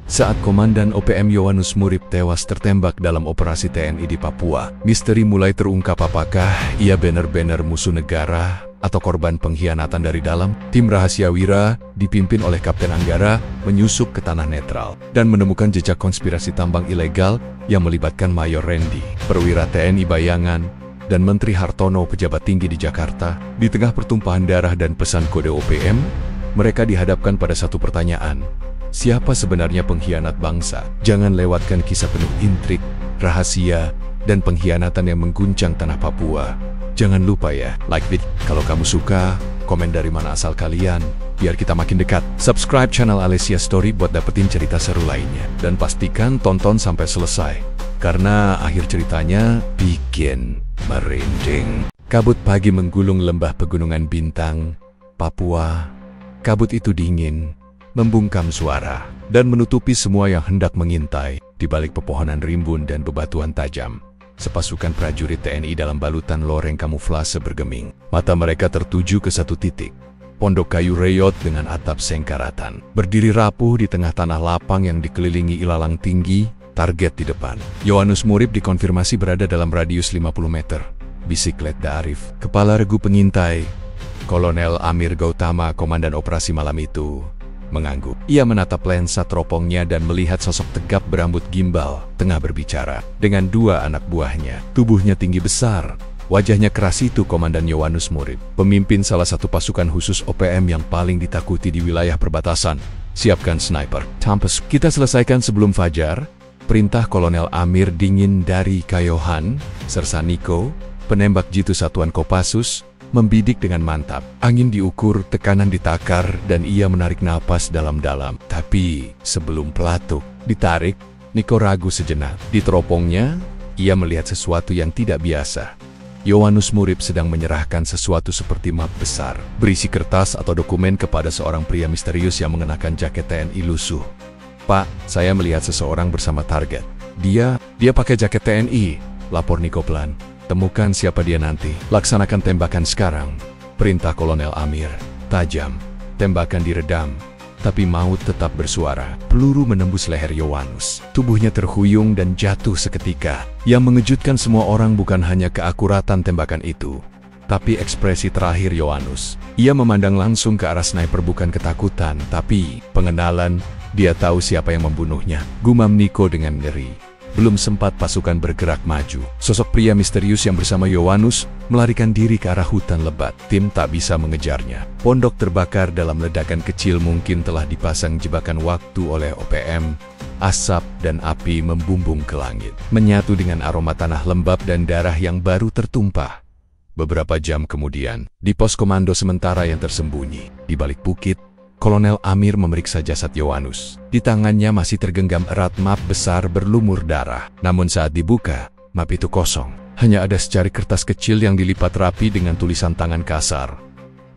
Saat Komandan OPM Yowanus Murib tewas tertembak dalam operasi TNI di Papua, misteri mulai terungkap apakah ia benar-benar musuh negara atau korban pengkhianatan dari dalam. Tim rahasia Wira, dipimpin oleh Kapten Anggara, menyusup ke tanah netral dan menemukan jejak konspirasi tambang ilegal yang melibatkan Mayor Randy, perwira TNI bayangan, dan Menteri Hartono, pejabat tinggi di Jakarta. Di tengah pertumpahan darah dan pesan kode OPM, mereka dihadapkan pada satu pertanyaan. Siapa sebenarnya pengkhianat bangsa? Jangan lewatkan kisah penuh intrik, rahasia, dan pengkhianatan yang mengguncang tanah Papua. Jangan lupa ya, like video kalau kamu suka, komen dari mana asal kalian, biar kita makin dekat. Subscribe channel Alesia Story buat dapetin cerita seru lainnya. Dan pastikan tonton sampai selesai, karena akhir ceritanya bikin merinding. Kabut pagi menggulung lembah Pegunungan Bintang, Papua. Kabut itu dingin, membungkam suara, dan menutupi semua yang hendak mengintai. Di balik pepohonan rimbun dan bebatuan tajam, sepasukan prajurit TNI dalam balutan loreng kamuflase bergeming. Mata mereka tertuju ke satu titik, pondok kayu reyot dengan atap sengkaratan. Berdiri rapuh di tengah tanah lapang yang dikelilingi ilalang tinggi, target di depan. Yowanus Murib dikonfirmasi berada dalam radius 50 meter. Bisik Letda Arif, kepala regu pengintai, Kolonel Amir Gautama, komandan operasi malam itu, mengangguk. Ia menatap lensa teropongnya dan melihat sosok tegap berambut gimbal tengah berbicara dengan dua anak buahnya. Tubuhnya tinggi besar, wajahnya keras. Itu Komandan Yowanus Murib, pemimpin salah satu pasukan khusus OPM yang paling ditakuti di wilayah perbatasan. Siapkan sniper. Tampes, kita selesaikan sebelum fajar. Perintah Kolonel Amir dingin dari Kayohan. Sersan Niko, penembak jitu satuan Kopassus, membidik dengan mantap. Angin diukur, tekanan ditakar, dan ia menarik napas dalam-dalam. Tapi sebelum pelatuk ditarik, Niko ragu sejenak. Di teropongnya, ia melihat sesuatu yang tidak biasa. Yowanus Murib sedang menyerahkan sesuatu seperti map besar, berisi kertas atau dokumen kepada seorang pria misterius yang mengenakan jaket TNI lusuh. Pak, saya melihat seseorang bersama target. Dia pakai jaket TNI, lapor Niko pelan. Temukan siapa dia nanti. Laksanakan tembakan sekarang. Perintah Kolonel Amir. Tajam. Tembakan diredam. Tapi maut tetap bersuara. Peluru menembus leher Yowanus. Tubuhnya terhuyung dan jatuh seketika. Yang mengejutkan semua orang bukan hanya keakuratan tembakan itu, tapi ekspresi terakhir Yowanus. Ia memandang langsung ke arah sniper, bukan ketakutan, tapi pengenalan. Dia tahu siapa yang membunuhnya. Gumam Niko dengan ngeri. Belum sempat pasukan bergerak maju, sosok pria misterius yang bersama Yowanus melarikan diri ke arah hutan lebat. Tim tak bisa mengejarnya. Pondok terbakar dalam ledakan kecil. Mungkin telah dipasang jebakan waktu oleh OPM. Asap dan api membumbung ke langit, menyatu dengan aroma tanah lembab dan darah yang baru tertumpah. Beberapa jam kemudian, di pos komando sementara yang tersembunyi di balik bukit, Kolonel Amir memeriksa jasad Yowanus. Di tangannya masih tergenggam erat map besar berlumur darah. Namun saat dibuka, map itu kosong. Hanya ada secari kertas kecil yang dilipat rapi dengan tulisan tangan kasar.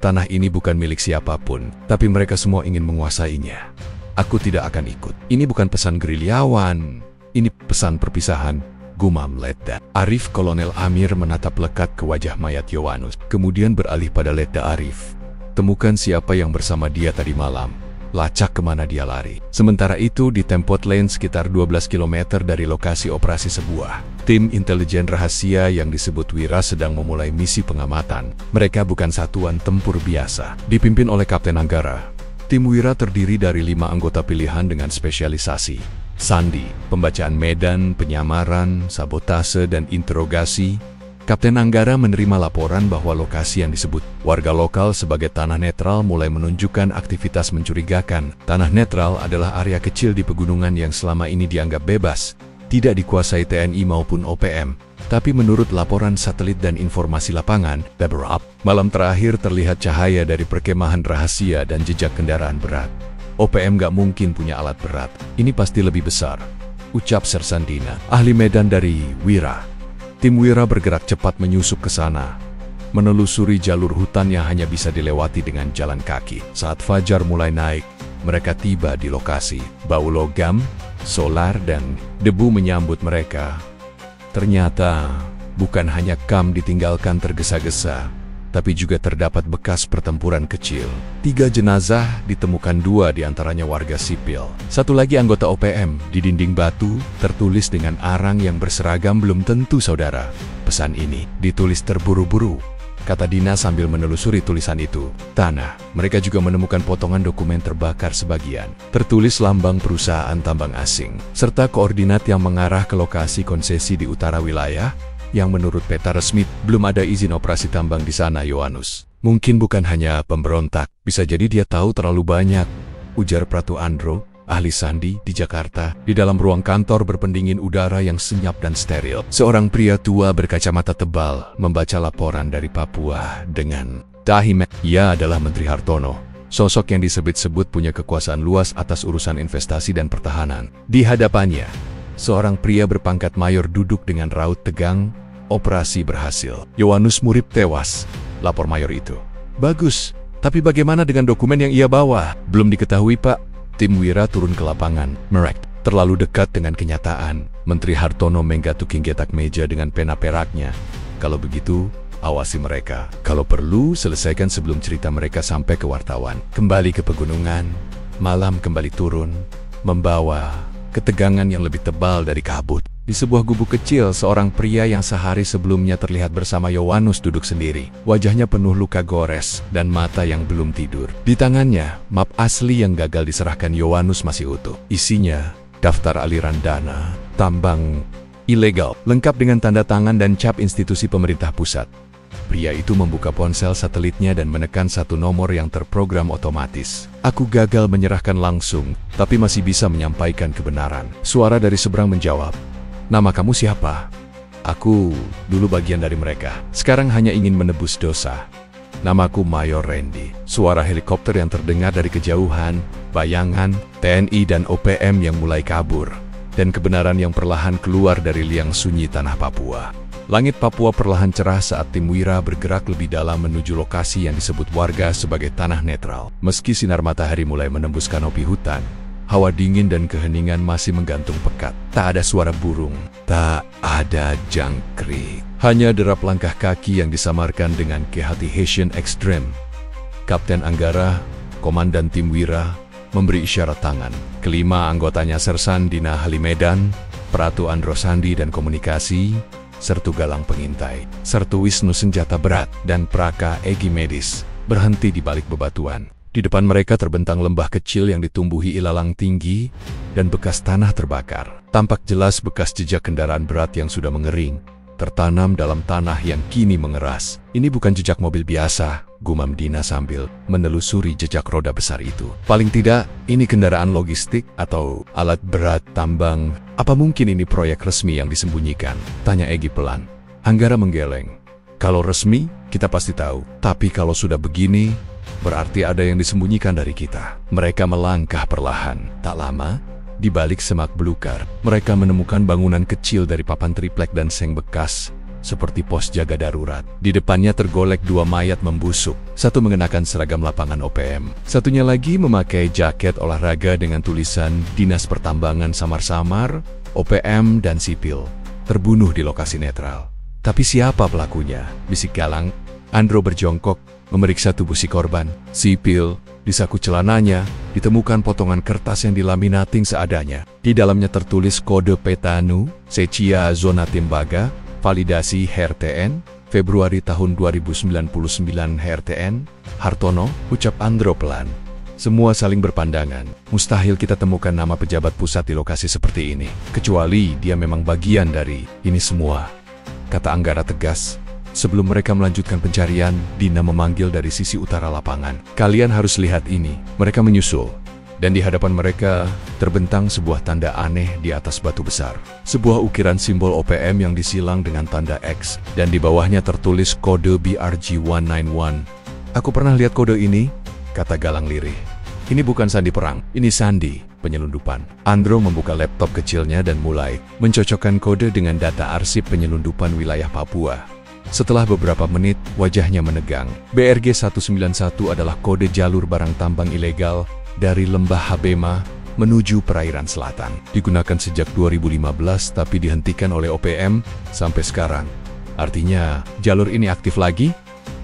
Tanah ini bukan milik siapapun, tapi mereka semua ingin menguasainya. Aku tidak akan ikut. Ini bukan pesan gerilyawan. Ini pesan perpisahan, gumam Letda Arif. Kolonel Amir menatap lekat ke wajah mayat Yowanus, kemudian beralih pada Letda Arif. Temukan siapa yang bersama dia tadi malam. Lacak kemana dia lari. Sementara itu di Tempot Lane sekitar 12 km dari lokasi operasi, sebuah tim intelijen rahasia yang disebut Wira sedang memulai misi pengamatan. Mereka bukan satuan tempur biasa. Dipimpin oleh Kapten Anggara. Tim Wira terdiri dari 5 anggota pilihan dengan spesialisasi sandi, pembacaan medan, penyamaran, sabotase, dan interogasi. Kapten Anggara menerima laporan bahwa lokasi yang disebut warga lokal sebagai tanah netral mulai menunjukkan aktivitas mencurigakan. Tanah netral adalah area kecil di pegunungan yang selama ini dianggap bebas, tidak dikuasai TNI maupun OPM. Tapi menurut laporan satelit dan informasi lapangan, beberapa malam terakhir terlihat cahaya dari perkemahan rahasia dan jejak kendaraan berat. OPM gak mungkin punya alat berat. Ini pasti lebih besar, ucap Sersan Dina, ahli medan dari Wira. Tim Wira bergerak cepat menyusup ke sana, menelusuri jalur hutan yang hanya bisa dilewati dengan jalan kaki. Saat fajar mulai naik, mereka tiba di lokasi. Bau logam, solar, dan debu menyambut mereka. Ternyata, bukan hanya kamp ditinggalkan tergesa-gesa, tapi juga terdapat bekas pertempuran kecil. 3 jenazah ditemukan, 2 diantaranya warga sipil. Satu lagi anggota OPM. Di dinding batu tertulis dengan arang yang berseragam, "Belum tentu saudara." Pesan ini ditulis terburu-buru, kata Dina sambil menelusuri tulisan itu. Tanah. Mereka juga menemukan potongan dokumen terbakar sebagian. Tertulis lambang perusahaan tambang asing, serta koordinat yang mengarah ke lokasi konsesi di utara wilayah, yang menurut peta resmi belum ada izin operasi tambang di sana. Yowanus, mungkin bukan hanya pemberontak, bisa jadi dia tahu terlalu banyak, ujar Pratu Andro, ahli sandi di Jakarta. Di dalam ruang kantor berpendingin udara yang senyap dan steril, seorang pria tua berkacamata tebal membaca laporan dari Papua dengan tahi. Ia adalah Menteri Hartono, sosok yang disebut-sebut punya kekuasaan luas atas urusan investasi dan pertahanan. Di hadapannya, seorang pria berpangkat mayor duduk dengan raut tegang. Operasi berhasil. Yowanus Murib tewas, lapor mayor itu. Bagus, tapi bagaimana dengan dokumen yang ia bawa? Belum diketahui, Pak. Tim Wira turun ke lapangan. Merek terlalu dekat dengan kenyataan. Menteri Hartono menggatuki getak meja dengan pena peraknya. Kalau begitu, awasi mereka. Kalau perlu, selesaikan sebelum cerita mereka sampai ke wartawan. Kembali ke pegunungan. Malam kembali turun, membawa ketegangan yang lebih tebal dari kabut. Di sebuah gubuk kecil, seorang pria yang sehari sebelumnya terlihat bersama Yowanus duduk sendiri. Wajahnya penuh luka gores dan mata yang belum tidur. Di tangannya, map asli yang gagal diserahkan Yowanus masih utuh. Isinya, daftar aliran dana, tambang ilegal, lengkap dengan tanda tangan dan cap institusi pemerintah pusat. Pria itu membuka ponsel satelitnya dan menekan satu nomor yang terprogram otomatis. Aku gagal menyerahkan langsung, tapi masih bisa menyampaikan kebenaran. Suara dari seberang menjawab, "Nama kamu siapa?" "Aku dulu bagian dari mereka. Sekarang hanya ingin menebus dosa." "Namaku Mayor Randy." Suara helikopter yang terdengar dari kejauhan, bayangan TNI dan OPM yang mulai kabur, dan kebenaran yang perlahan keluar dari liang sunyi tanah Papua. Langit Papua perlahan cerah saat tim Wira bergerak lebih dalam menuju lokasi yang disebut warga sebagai tanah netral. Meski sinar matahari mulai menembus kanopi hutan, hawa dingin dan keheningan masih menggantung pekat. Tak ada suara burung, tak ada jangkrik. Hanya derap langkah kaki yang disamarkan dengan kehati-hatian ekstrem. Kapten Anggara, komandan tim Wira, memberi isyarat tangan. Kelima anggotanya Sersan Dina Halimedan, Pratu Andro Sandi dan Komunikasi, Sertu Galang Pengintai, Sertu Wisnu Senjata Berat, dan Praka Egi Medis berhenti di balik bebatuan. Di depan mereka terbentang lembah kecil yang ditumbuhi ilalang tinggi dan bekas tanah terbakar. Tampak jelas bekas jejak kendaraan berat yang sudah mengering, tertanam dalam tanah yang kini mengeras. "Ini bukan jejak mobil biasa," gumam Dina sambil menelusuri jejak roda besar itu. "Paling tidak, ini kendaraan logistik atau alat berat tambang. Apa mungkin ini proyek resmi yang disembunyikan?" tanya Egi pelan. Anggara menggeleng. "Kalau resmi, kita pasti tahu. Tapi kalau sudah begini, berarti ada yang disembunyikan dari kita." Mereka melangkah perlahan. Tak lama, di balik semak belukar, mereka menemukan bangunan kecil dari papan triplek dan seng bekas, seperti pos jaga darurat. Di depannya tergolek 2 mayat membusuk. Satu mengenakan seragam lapangan OPM. Satunya lagi memakai jaket olahraga dengan tulisan Dinas Pertambangan samar-samar, OPM dan sipil. Terbunuh di lokasi netral. "Tapi siapa pelakunya?" bisik Galang. Andro berjongkok, memeriksa tubuh si korban. Sipil. Di saku celananya, ditemukan potongan kertas yang dilaminating seadanya. Di dalamnya tertulis kode Petanu, Secia Zona Tembaga, validasi HRTN, Februari tahun 2099 HRTN, Hartono, ucap Andro pelan. Semua saling berpandangan. Mustahil kita temukan nama pejabat pusat di lokasi seperti ini. Kecuali dia memang bagian dari ini semua, kata Anggara tegas. Sebelum mereka melanjutkan pencarian, Dina memanggil dari sisi utara lapangan. "Kalian harus lihat ini." Mereka menyusul, dan di hadapan mereka terbentang sebuah tanda aneh di atas batu besar. Sebuah ukiran simbol OPM yang disilang dengan tanda X, dan di bawahnya tertulis kode BRG191. "Aku pernah lihat kode ini," kata Galang lirih. "Ini bukan sandi perang, ini sandi penyelundupan." Andro membuka laptop kecilnya dan mulai mencocokkan kode dengan data arsip penyelundupan wilayah Papua. Setelah beberapa menit, wajahnya menegang. BRG 191 adalah kode jalur barang tambang ilegal dari Lembah Habema menuju perairan selatan. Digunakan sejak 2015 tapi dihentikan oleh OPM sampai sekarang. "Artinya, jalur ini aktif lagi?"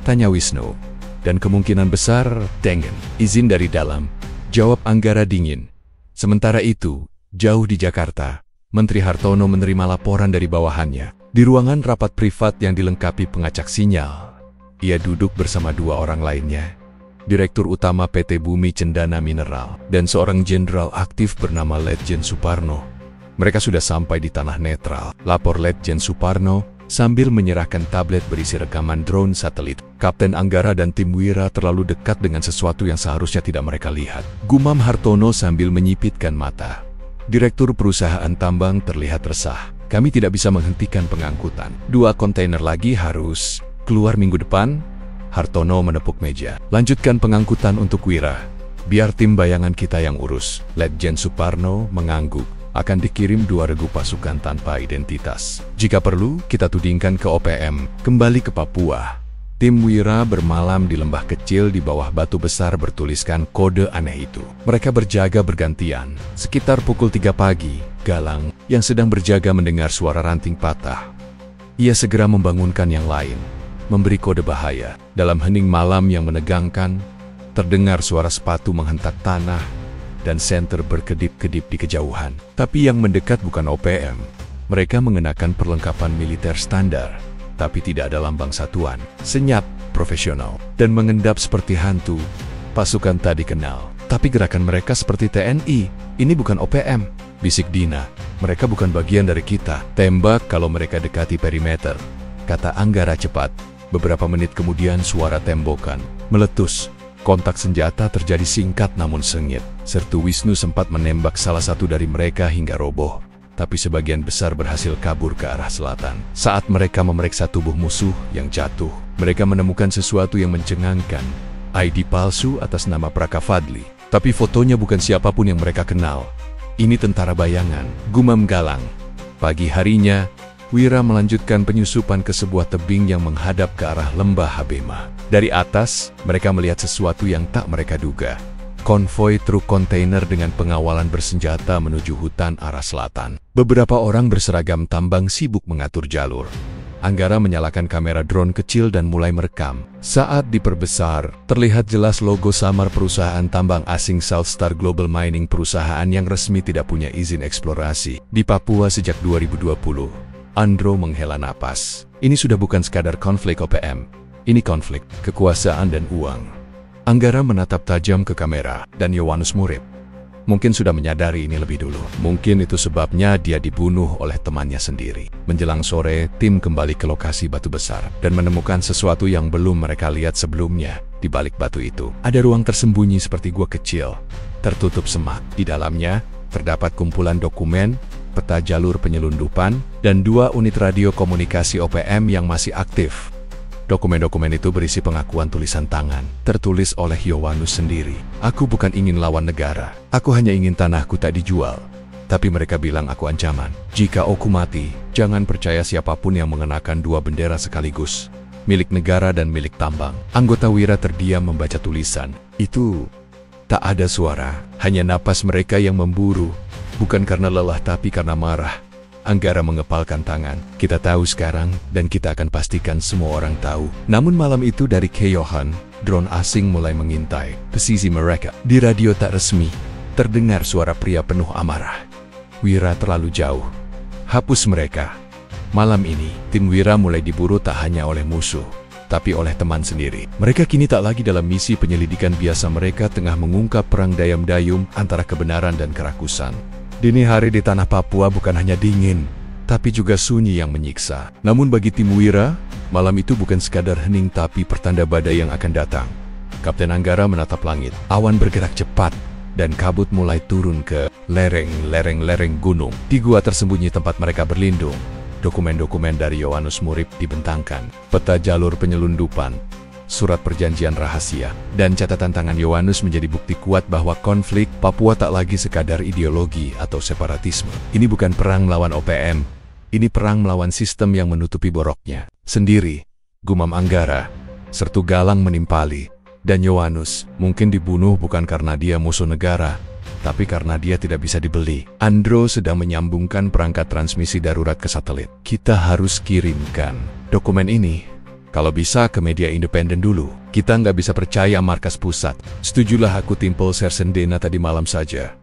Tanya Wisnu. Dan kemungkinan besar, Tengen. Izin dari dalam. Jawab Anggara dingin. Sementara itu, jauh di Jakarta, Menteri Hartono menerima laporan dari bawahannya. Di ruangan rapat privat yang dilengkapi pengacak sinyal, ia duduk bersama dua orang lainnya. Direktur Utama PT Bumi Cendana Mineral dan seorang jenderal aktif bernama Letjen Suparno. Mereka sudah sampai di tanah netral, lapor Letjen Suparno sambil menyerahkan tablet berisi rekaman drone satelit. Kapten Anggara dan tim Wira terlalu dekat dengan sesuatu yang seharusnya tidak mereka lihat. Gumam Hartono sambil menyipitkan mata. Direktur perusahaan tambang terlihat resah. Kami tidak bisa menghentikan pengangkutan. 2 kontainer lagi harus keluar minggu depan. Hartono menepuk meja. Lanjutkan pengangkutan untuk Wira. Biar tim bayangan kita yang urus. Letjen Suparno mengangguk. Akan dikirim 2 regu pasukan tanpa identitas. Jika perlu, kita tudingkan ke OPM. Kembali ke Papua. Tim Wira bermalam di lembah kecil di bawah batu besar bertuliskan kode aneh itu. Mereka berjaga bergantian. Sekitar pukul 3 pagi, Galang, yang sedang berjaga mendengar suara ranting patah. Ia segera membangunkan yang lain, memberi kode bahaya. Dalam hening malam yang menegangkan, terdengar suara sepatu menghentak tanah, dan senter berkedip-kedip di kejauhan. Tapi yang mendekat bukan OPM. Mereka mengenakan perlengkapan militer standar, tapi tidak ada lambang satuan. Senyap, profesional, dan mengendap seperti hantu. Pasukan tak dikenal, tapi gerakan mereka seperti TNI. Ini bukan OPM, bisik Dina. Mereka bukan bagian dari kita. Tembak kalau mereka dekati perimeter, kata Anggara cepat. Beberapa menit kemudian suara tembokan meletus. Kontak senjata terjadi singkat namun sengit. Sertu Wisnu sempat menembak salah satu dari mereka hingga roboh, tapi sebagian besar berhasil kabur ke arah selatan. Saat mereka memeriksa tubuh musuh yang jatuh, mereka menemukan sesuatu yang mencengangkan. ID palsu atas nama Praka Fadli, tapi fotonya bukan siapapun yang mereka kenal. Ini tentara bayangan, gumam Galang. Pagi harinya, Wira melanjutkan penyusupan ke sebuah tebing yang menghadap ke arah lembah Habema. Dari atas, mereka melihat sesuatu yang tak mereka duga. Konvoi truk kontainer dengan pengawalan bersenjata menuju hutan arah selatan. Beberapa orang berseragam tambang sibuk mengatur jalur. Anggara menyalakan kamera drone kecil dan mulai merekam. Saat diperbesar, terlihat jelas logo samar perusahaan tambang asing South Star Global Mining, perusahaan yang resmi tidak punya izin eksplorasi di Papua sejak 2020. Andro menghela napas. Ini sudah bukan sekadar konflik OPM. Ini konflik kekuasaan dan uang. Anggara menatap tajam ke kamera, dan Yowanus Murib mungkin sudah menyadari ini lebih dulu. Mungkin itu sebabnya dia dibunuh oleh temannya sendiri. Menjelang sore, tim kembali ke lokasi batu besar dan menemukan sesuatu yang belum mereka lihat sebelumnya. Di balik batu itu, ada ruang tersembunyi seperti gua kecil, tertutup semak. Di dalamnya, terdapat kumpulan dokumen, peta jalur penyelundupan, dan 2 unit radio komunikasi OPM yang masih aktif. Dokumen-dokumen itu berisi pengakuan tulisan tangan, tertulis oleh Yowanus sendiri. Aku bukan ingin lawan negara, aku hanya ingin tanahku tak dijual. Tapi mereka bilang aku ancaman. Jika aku mati, jangan percaya siapapun yang mengenakan 2 bendera sekaligus, milik negara dan milik tambang. Anggota Wira terdiam membaca tulisan. Itu tak ada suara, hanya napas mereka yang memburu. Bukan karena lelah tapi karena marah. Anggara mengepalkan tangan. Kita tahu sekarang, dan kita akan pastikan semua orang tahu. Namun malam itu dari Keyohan, drone asing mulai mengintai posisi mereka. Di radio tak resmi, terdengar suara pria penuh amarah. Wira terlalu jauh. Hapus mereka. Malam ini, tim Wira mulai diburu tak hanya oleh musuh, tapi oleh teman sendiri. Mereka kini tak lagi dalam misi penyelidikan biasa, mereka tengah mengungkap perang dayam-dayum antara kebenaran dan kerakusan. Dini hari di tanah Papua bukan hanya dingin, tapi juga sunyi yang menyiksa. Namun bagi tim Wira, malam itu bukan sekadar hening tapi pertanda badai yang akan datang. Kapten Anggara menatap langit. Awan bergerak cepat, dan kabut mulai turun ke lereng gunung. Di gua tersembunyi tempat mereka berlindung, dokumen-dokumen dari Yowanus Murib dibentangkan. Peta jalur penyelundupan, surat perjanjian rahasia, dan catatan tangan Yowanus menjadi bukti kuat bahwa konflik Papua tak lagi sekadar ideologi atau separatisme. Ini bukan perang melawan OPM, ini perang melawan sistem yang menutupi boroknya sendiri. Gumam Anggara. Sertu Galang menimpali, dan Yowanus mungkin dibunuh bukan karena dia musuh negara, tapi karena dia tidak bisa dibeli. Andro sedang menyambungkan perangkat transmisi darurat ke satelit. Kita harus kirimkan dokumen ini Kalau bisa ke media independen dulu. Kita nggak bisa percaya markas pusat. Setujulah aku, timpel Sersen Dena tadi malam saja.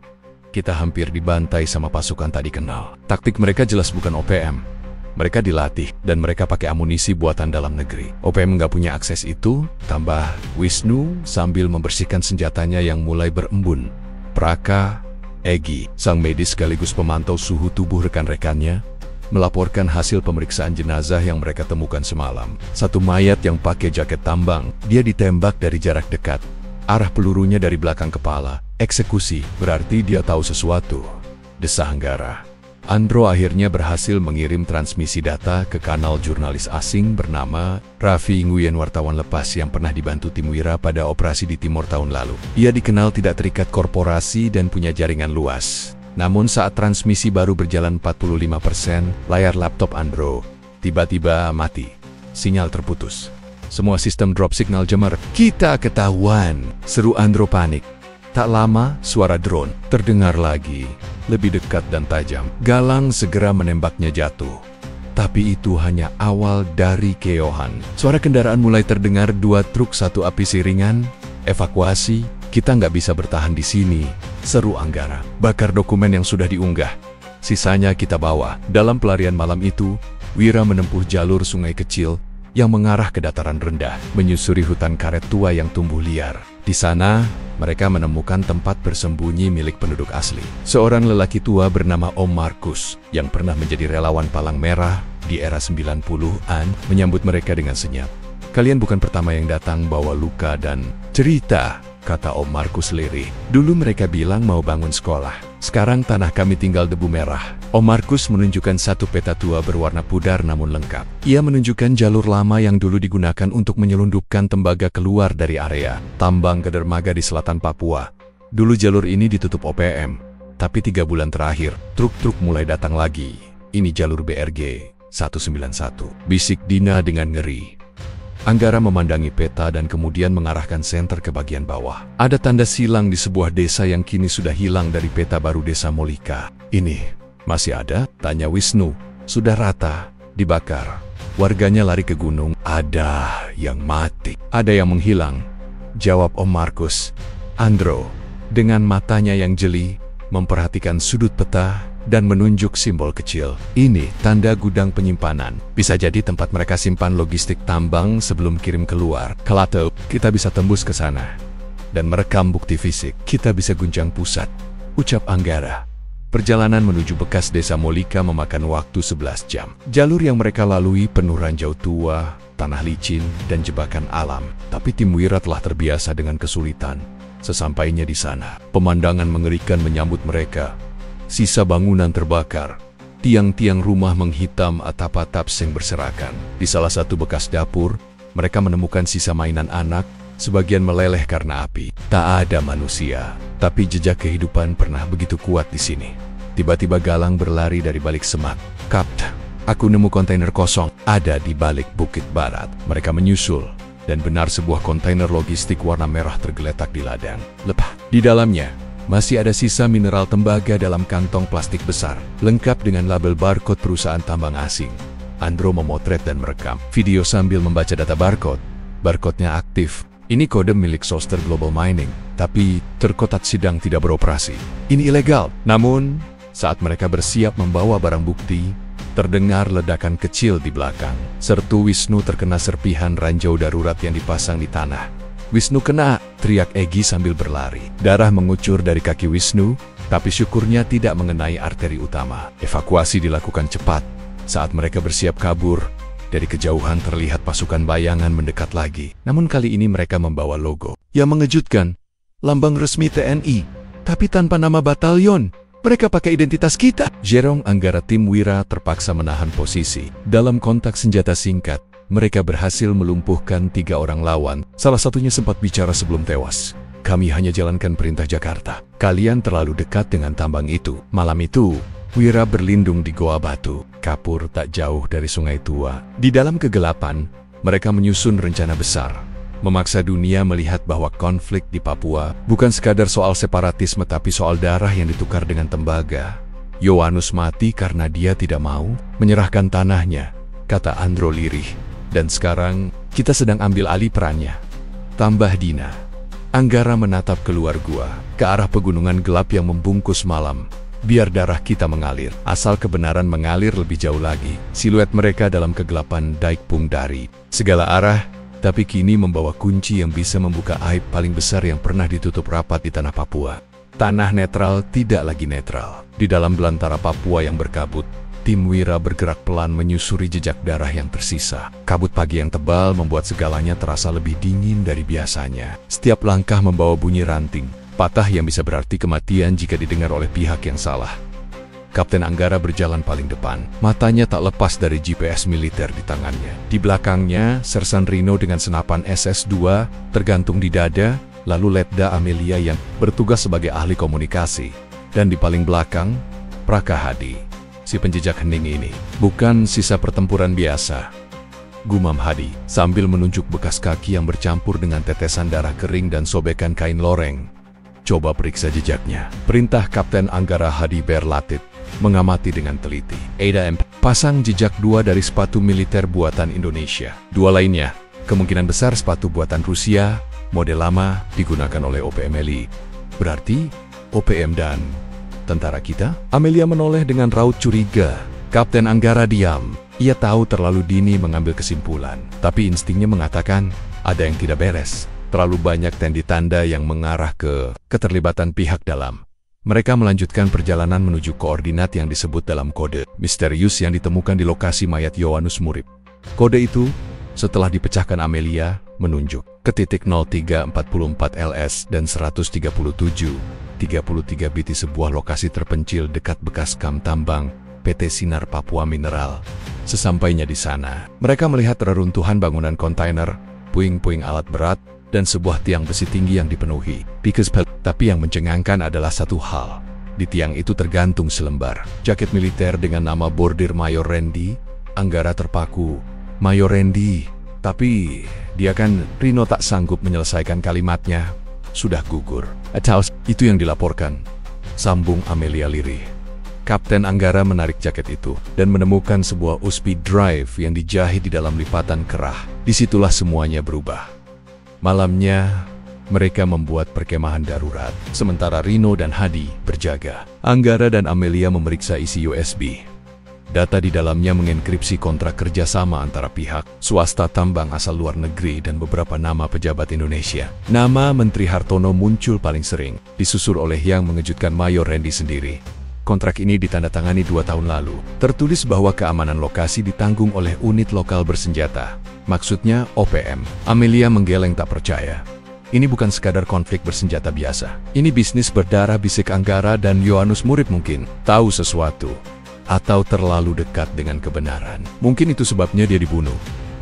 Kita hampir dibantai sama pasukan tak dikenal. Taktik mereka jelas bukan OPM. Mereka dilatih dan mereka pakai amunisi buatan dalam negeri. OPM nggak punya akses itu, tambah Wisnu sambil membersihkan senjatanya yang mulai berembun. Praka, Egi, sang medis sekaligus pemantau suhu tubuh rekan-rekannya, melaporkan hasil pemeriksaan jenazah yang mereka temukan semalam. Satu mayat yang pakai jaket tambang, dia ditembak dari jarak dekat. Arah pelurunya dari belakang kepala. Eksekusi, berarti dia tahu sesuatu. Desah Anggara. Andro akhirnya berhasil mengirim transmisi data ke kanal jurnalis asing bernama Raffi Nguyen, wartawan lepas yang pernah dibantu tim Wira pada operasi di Timur tahun lalu. Ia dikenal tidak terikat korporasi dan punya jaringan luas. Namun saat transmisi baru berjalan 45%, layar laptop Andro tiba-tiba mati. Sinyal terputus. Semua sistem drop signal jemer. Kita ketahuan, seru Andro panik. Tak lama, suara drone terdengar lagi, lebih dekat dan tajam. Galang segera menembaknya jatuh. Tapi itu hanya awal dari keohan. Suara kendaraan mulai terdengar, 2 truk 1 APC ringan. Evakuasi, kita nggak bisa bertahan di sini, seru Anggara. Bakar dokumen yang sudah diunggah. Sisanya kita bawa. Dalam pelarian malam itu, Wira menempuh jalur sungai kecil yang mengarah ke dataran rendah, menyusuri hutan karet tua yang tumbuh liar. Di sana, mereka menemukan tempat bersembunyi milik penduduk asli. Seorang lelaki tua bernama Om Markus, yang pernah menjadi relawan Palang Merah di era 90-an, menyambut mereka dengan senyap. Kalian bukan pertama yang datang bawa luka dan cerita, kata Om Markus lirih. Dulu mereka bilang mau bangun sekolah. Sekarang tanah kami tinggal debu merah. Om Markus menunjukkan satu peta tua berwarna pudar namun lengkap. Ia menunjukkan jalur lama yang dulu digunakan untuk menyelundupkan tembaga keluar dari area tambang ke dermaga di selatan Papua. Dulu jalur ini ditutup OPM, tapi 3 bulan terakhir, truk-truk mulai datang lagi. Ini jalur BRG 191, bisik Dina dengan ngeri. Anggara memandangi peta dan kemudian mengarahkan senter ke bagian bawah. Ada tanda silang di sebuah desa yang kini sudah hilang dari peta baru, Desa Molika. Ini masih ada? Tanya Wisnu. Sudah rata, dibakar. Warganya lari ke gunung. Ada yang mati, ada yang menghilang, jawab Om Markus. Andro, dengan matanya yang jeli, memperhatikan sudut peta dan menunjuk simbol kecil. Ini tanda gudang penyimpanan. Bisa jadi tempat mereka simpan logistik tambang sebelum kirim keluar. Kalau kita bisa tembus ke sana dan merekam bukti fisik, kita bisa guncang pusat, ucap Anggara. Perjalanan menuju bekas Desa Molika memakan waktu 11 jam. Jalur yang mereka lalui penuh ranjau tua, tanah licin, dan jebakan alam. Tapi tim Wira telah terbiasa dengan kesulitan. Sesampainya di sana, pemandangan mengerikan menyambut mereka. Sisa bangunan terbakar, tiang-tiang rumah menghitam, atap-atap seng berserakan. Di salah satu bekas dapur, mereka menemukan sisa mainan anak, sebagian meleleh karena api. Tak ada manusia, tapi jejak kehidupan pernah begitu kuat di sini. Tiba-tiba Galang berlari dari balik semak. Kapt, aku nemu kontainer kosong, ada di balik bukit barat. Mereka menyusul, dan benar sebuah kontainer logistik warna merah tergeletak di ladang. Lepah, di dalamnya masih ada sisa mineral tembaga dalam kantong plastik besar, lengkap dengan label barcode perusahaan tambang asing. Andro memotret dan merekam video sambil membaca data barcode. Barcode-nya aktif. Ini kode milik Soster Global Mining, tapi terkotak sidang tidak beroperasi. Ini ilegal. Namun, saat mereka bersiap membawa barang bukti, terdengar ledakan kecil di belakang. Sertu Wisnu terkena serpihan ranjau darurat yang dipasang di tanah. Wisnu kena, teriak Egi sambil berlari. Darah mengucur dari kaki Wisnu, tapi syukurnya tidak mengenai arteri utama. Evakuasi dilakukan cepat. Saat mereka bersiap kabur, dari kejauhan terlihat pasukan bayangan mendekat lagi. Namun kali ini mereka membawa logo yang mengejutkan. Lambang resmi TNI, tapi tanpa nama batalion. Mereka pakai identitas kita. Jerong Anggara tim Wira terpaksa menahan posisi. Dalam kontak senjata singkat, mereka berhasil melumpuhkan 3 orang lawan. Salah satunya sempat bicara sebelum tewas. Kami hanya jalankan perintah Jakarta. Kalian terlalu dekat dengan tambang itu. Malam itu, Wira berlindung di goa batu, kapur tak jauh dari sungai tua. Di dalam kegelapan, mereka menyusun rencana besar. Memaksa dunia melihat bahwa konflik di Papua bukan sekadar soal separatisme tapi soal darah yang ditukar dengan tembaga. Yowanus mati karena dia tidak mau menyerahkan tanahnya, kata Andro lirih. Dan sekarang, Kita sedang ambil alih perannya, tambah Dina. Anggara menatap keluar gua, ke arah pegunungan gelap yang membungkus malam. Biar darah kita mengalir, asal kebenaran mengalir lebih jauh lagi. Siluet mereka dalam kegelapan Daikpung dari segala arah, tapi kini membawa kunci yang bisa membuka aib paling besar yang pernah ditutup rapat di tanah Papua. Tanah netral tidak lagi netral. Di dalam belantara Papua yang berkabut, tim Wira bergerak pelan menyusuri jejak darah yang tersisa. Kabut pagi yang tebal membuat segalanya terasa lebih dingin dari biasanya. Setiap langkah membawa bunyi ranting patah yang bisa berarti kematian jika didengar oleh pihak yang salah. Kapten Anggara berjalan paling depan. Matanya tak lepas dari GPS militer di tangannya. Di belakangnya, Sersan Rino dengan senapan SS-2 tergantung di dada, lalu Letda Amelia yang bertugas sebagai ahli komunikasi. Dan di paling belakang, Praka Hadi, si penjejak hening ini. Bukan sisa pertempuran biasa, gumam Hadi sambil menunjuk bekas kaki yang bercampur dengan tetesan darah kering dan sobekan kain loreng. Coba periksa jejaknya. Perintah Kapten Anggara Hadi Berlatit mengamati dengan teliti. Ada pasang jejak 2 dari sepatu militer buatan Indonesia. 2 lainnya, kemungkinan besar sepatu buatan Rusia, model lama, digunakan oleh OPM LI. Berarti, OPM dan tentara kita? Amelia menoleh dengan raut curiga. Kapten Anggara diam. Ia tahu terlalu dini mengambil kesimpulan. Tapi instingnya mengatakan, ada yang tidak beres. Terlalu banyak tanda yang mengarah ke keterlibatan pihak dalam. Mereka melanjutkan perjalanan menuju koordinat yang disebut dalam kode misterius yang ditemukan di lokasi mayat Yohannes Murib. Kode itu, setelah dipecahkan Amelia, menunjuk ke titik 0344 LS dan 137, 33 biti sebuah lokasi terpencil dekat bekas kamp tambang PT Sinar Papua Mineral. Sesampainya di sana, mereka melihat reruntuhan bangunan kontainer, puing-puing alat berat, dan sebuah tiang besi tinggi yang dipenuhi. Tapi yang mencengangkan adalah satu hal. Di tiang itu tergantung selembar jaket militer dengan nama bordir Mayor Randy. Anggara terpaku. Mayor Randy. Tapi dia kan Rino tak sanggup menyelesaikan kalimatnya. Sudah gugur. Atau itu yang dilaporkan. Sambung Amelia lirih. Kapten Anggara menarik jaket itu dan menemukan sebuah USB drive yang dijahit di dalam lipatan kerah. Disitulah semuanya berubah. Malamnya, mereka membuat perkemahan darurat, sementara Rino dan Hadi berjaga. Anggara dan Amelia memeriksa isi USB. Data di dalamnya mengenkripsi kontrak kerjasama antara pihak swasta tambang asal luar negeri dan beberapa nama pejabat Indonesia. Nama Menteri Hartono muncul paling sering, disusul oleh yang mengejutkan Mayor Randy sendiri. Kontrak ini ditandatangani 2 tahun lalu. Tertulis bahwa keamanan lokasi ditanggung oleh unit lokal bersenjata. Maksudnya OPM. Amelia menggeleng tak percaya. Ini bukan sekadar konflik bersenjata biasa. Ini bisnis berdarah. Bisik Anggara dan Yohannes Murib mungkin tahu sesuatu. Atau terlalu dekat dengan kebenaran. Mungkin itu sebabnya dia dibunuh.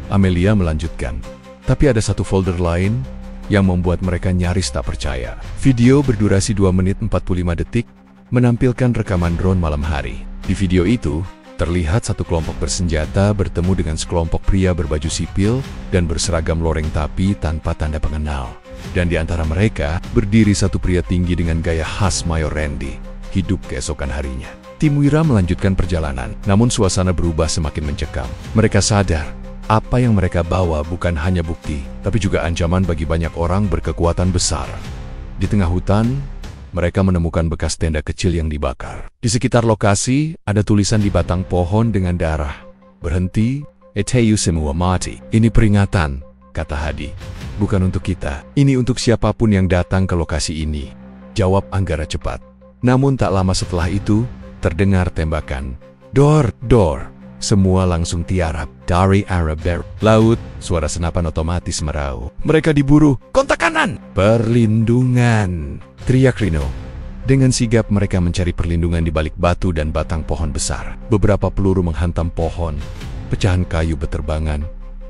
Amelia melanjutkan. Tapi ada satu folder lain yang membuat mereka nyaris tak percaya. Video berdurasi 2 menit 45 detik menampilkan rekaman drone malam hari. Di video itu, terlihat satu kelompok bersenjata bertemu dengan sekelompok pria berbaju sipil dan berseragam loreng tapi tanpa tanda pengenal. Dan di antara mereka, berdiri satu pria tinggi dengan gaya khas Mayor Randy. Hidup keesokan harinya. Tim Wira melanjutkan perjalanan, namun suasana berubah semakin mencekam. Mereka sadar, apa yang mereka bawa bukan hanya bukti, tapi juga ancaman bagi banyak orang berkekuatan besar. Di tengah hutan, mereka menemukan bekas tenda kecil yang dibakar. Di sekitar lokasi, ada tulisan di batang pohon dengan darah. Berhenti, Eteyu semua mati. Ini peringatan, kata Hadi. Bukan untuk kita, ini untuk siapapun yang datang ke lokasi ini. Jawab Anggara cepat. Namun tak lama setelah itu, terdengar tembakan. Dor, dor. Semua langsung tiarap. Dari arah laut, suara senapan otomatis merau. Mereka diburu. Kontak kanan! Perlindungan! Teriak Rino. Dengan sigap mereka mencari perlindungan di balik batu dan batang pohon besar. Beberapa peluru menghantam pohon. Pecahan kayu beterbangan.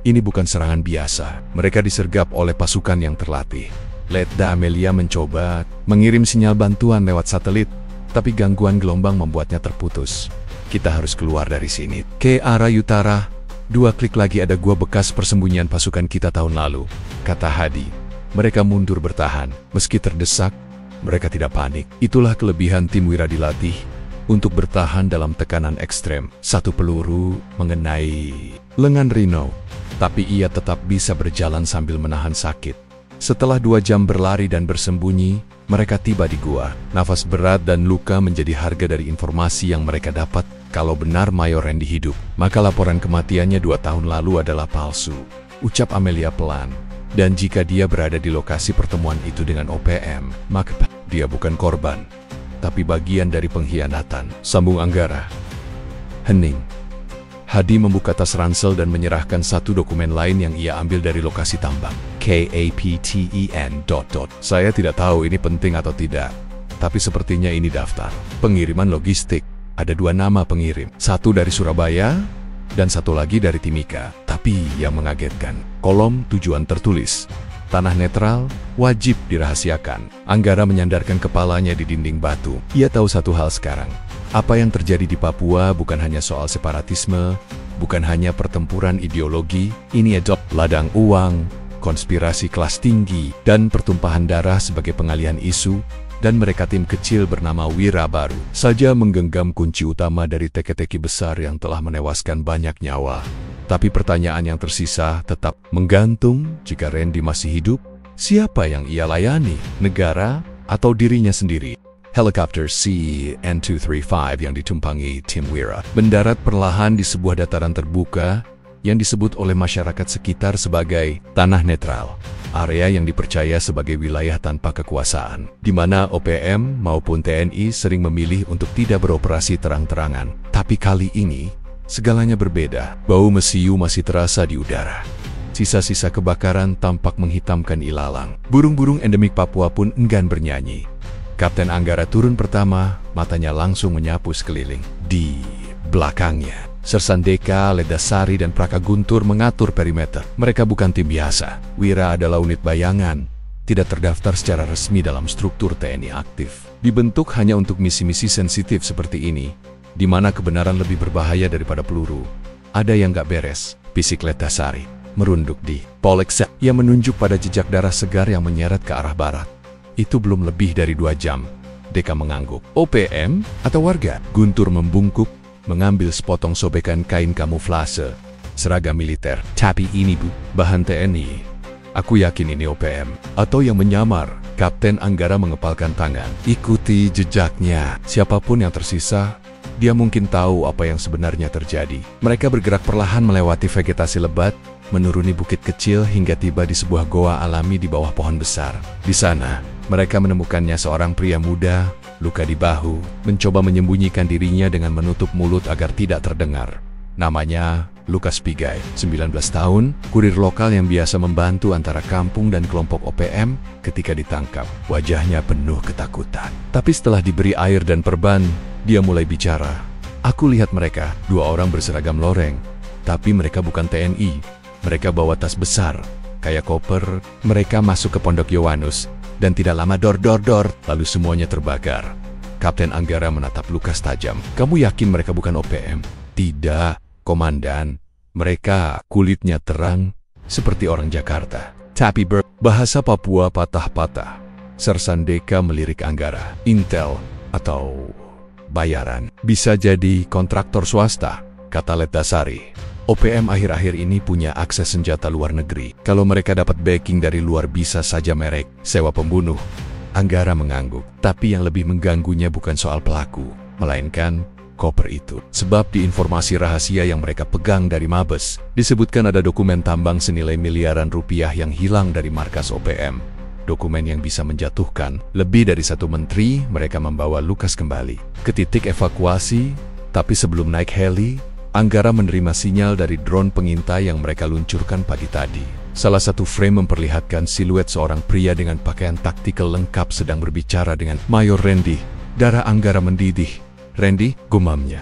Ini bukan serangan biasa. Mereka disergap oleh pasukan yang terlatih. Letda Amelia mencoba mengirim sinyal bantuan lewat satelit, tapi gangguan gelombang membuatnya terputus. Kita harus keluar dari sini. Ke arah utara, 2 klik lagi ada gua bekas persembunyian pasukan kita tahun lalu, kata Hadi. Mereka mundur bertahan, meski terdesak. Mereka tidak panik. Itulah kelebihan tim Wira dilatih untuk bertahan dalam tekanan ekstrem. Satu peluru mengenai lengan Reno, tapi ia tetap bisa berjalan sambil menahan sakit. Setelah 2 jam berlari dan bersembunyi, mereka tiba di gua. Nafas berat dan luka menjadi harga dari informasi yang mereka dapat. Kalau benar Mayor Randy hidup, maka laporan kematiannya 2 tahun lalu adalah palsu, ucap Amelia pelan. Dan jika dia berada di lokasi pertemuan itu dengan OPM, maka dia bukan korban, tapi bagian dari pengkhianatan, sambung Anggara. Hening. Hadi membuka tas ransel dan menyerahkan satu dokumen lain yang ia ambil dari lokasi tambang. KAPTEN. Saya tidak tahu ini penting atau tidak, tapi sepertinya ini daftar pengiriman logistik. Ada 2 nama pengirim, satu dari Surabaya dan satu lagi dari Timika. Tapi yang mengagetkan, kolom tujuan tertulis, tanah netral, wajib dirahasiakan. Anggara menyandarkan kepalanya di dinding batu. Ia tahu satu hal sekarang. Apa yang terjadi di Papua bukan hanya soal separatisme, bukan hanya pertempuran ideologi, ini adalah ladang uang, konspirasi kelas tinggi, dan pertumpahan darah sebagai pengalihan isu. Dan mereka tim kecil bernama Wira baru saja menggenggam kunci utama dari teka-teki besar yang telah menewaskan banyak nyawa. Tapi pertanyaan yang tersisa tetap menggantung. Jika Randy masih hidup, siapa yang ia layani? Negara atau dirinya sendiri? Helikopter CN-235 yang ditumpangi tim Wira mendarat perlahan di sebuah dataran terbuka yang disebut oleh masyarakat sekitar sebagai tanah netral. Area yang dipercaya sebagai wilayah tanpa kekuasaan, di mana OPM maupun TNI sering memilih untuk tidak beroperasi terang-terangan. Tapi kali ini, segalanya berbeda. Bau mesiu masih terasa di udara. Sisa-sisa kebakaran tampak menghitamkan ilalang. Burung-burung endemik Papua pun enggan bernyanyi. Kapten Anggara turun pertama, matanya langsung menyapu sekeliling. Di belakangnya, Sersan Deka, Ledasari, dan Praka Guntur mengatur perimeter. Mereka bukan tim biasa. Wira adalah unit bayangan, tidak terdaftar secara resmi dalam struktur TNI aktif. Dibentuk hanya untuk misi-misi sensitif seperti ini, di mana kebenaran lebih berbahaya daripada peluru. Ada yang gak beres, bisik Ledasari, merunduk di Poleksa. Ia menunjuk pada jejak darah segar yang menyeret ke arah barat. Itu belum lebih dari 2 jam. Deka mengangguk. OPM atau warga? Guntur membungkuk, mengambil sepotong sobekan kain kamuflase, seragam militer. Tapi ini bahan TNI. Aku yakin ini OPM atau yang menyamar. Kapten Anggara mengepalkan tangan. Ikuti jejaknya. Siapapun yang tersisa, dia mungkin tahu apa yang sebenarnya terjadi. Mereka bergerak perlahan melewati vegetasi lebat, menuruni bukit kecil hingga tiba di sebuah goa alami di bawah pohon besar. Di sana, mereka menemukannya seorang pria muda, luka di bahu, mencoba menyembunyikan dirinya dengan menutup mulut agar tidak terdengar. Namanya Lukas Pigai, 19 tahun, kurir lokal yang biasa membantu antara kampung dan kelompok OPM. Ketika ditangkap, wajahnya penuh ketakutan. Tapi setelah diberi air dan perban, dia mulai bicara. Aku lihat mereka, 2 orang berseragam loreng, tapi mereka bukan TNI. Mereka bawa tas besar, kayak koper. Mereka masuk ke Pondok Yowanus, dan tidak lama dor, lalu semuanya terbakar. Kapten Anggara menatap Lukas tajam. Kamu yakin mereka bukan OPM? Tidak, komandan. Mereka kulitnya terang, seperti orang Jakarta. Tapi bahasa Papua patah-patah. Sersan Deka melirik Anggara. Intel atau bayaran. Bisa jadi kontraktor swasta, kata Ledasari. OPM akhir-akhir ini punya akses senjata luar negeri. Kalau mereka dapat backing dari luar bisa saja merek sewa pembunuh. Anggara mengangguk. Tapi yang lebih mengganggunya bukan soal pelaku, melainkan koper itu. Sebab di informasi rahasia yang mereka pegang dari Mabes, disebutkan ada dokumen tambang senilai miliaran rupiah yang hilang dari markas OPM. Dokumen yang bisa menjatuhkan lebih dari 1 menteri. Mereka membawa Lukas kembali ke titik evakuasi, tapi sebelum naik heli, Anggara menerima sinyal dari drone pengintai yang mereka luncurkan pagi tadi. Salah satu frame memperlihatkan siluet seorang pria dengan pakaian taktikal lengkap sedang berbicara dengan Mayor Randy. Darah Anggara mendidih. Randy, gumamnya.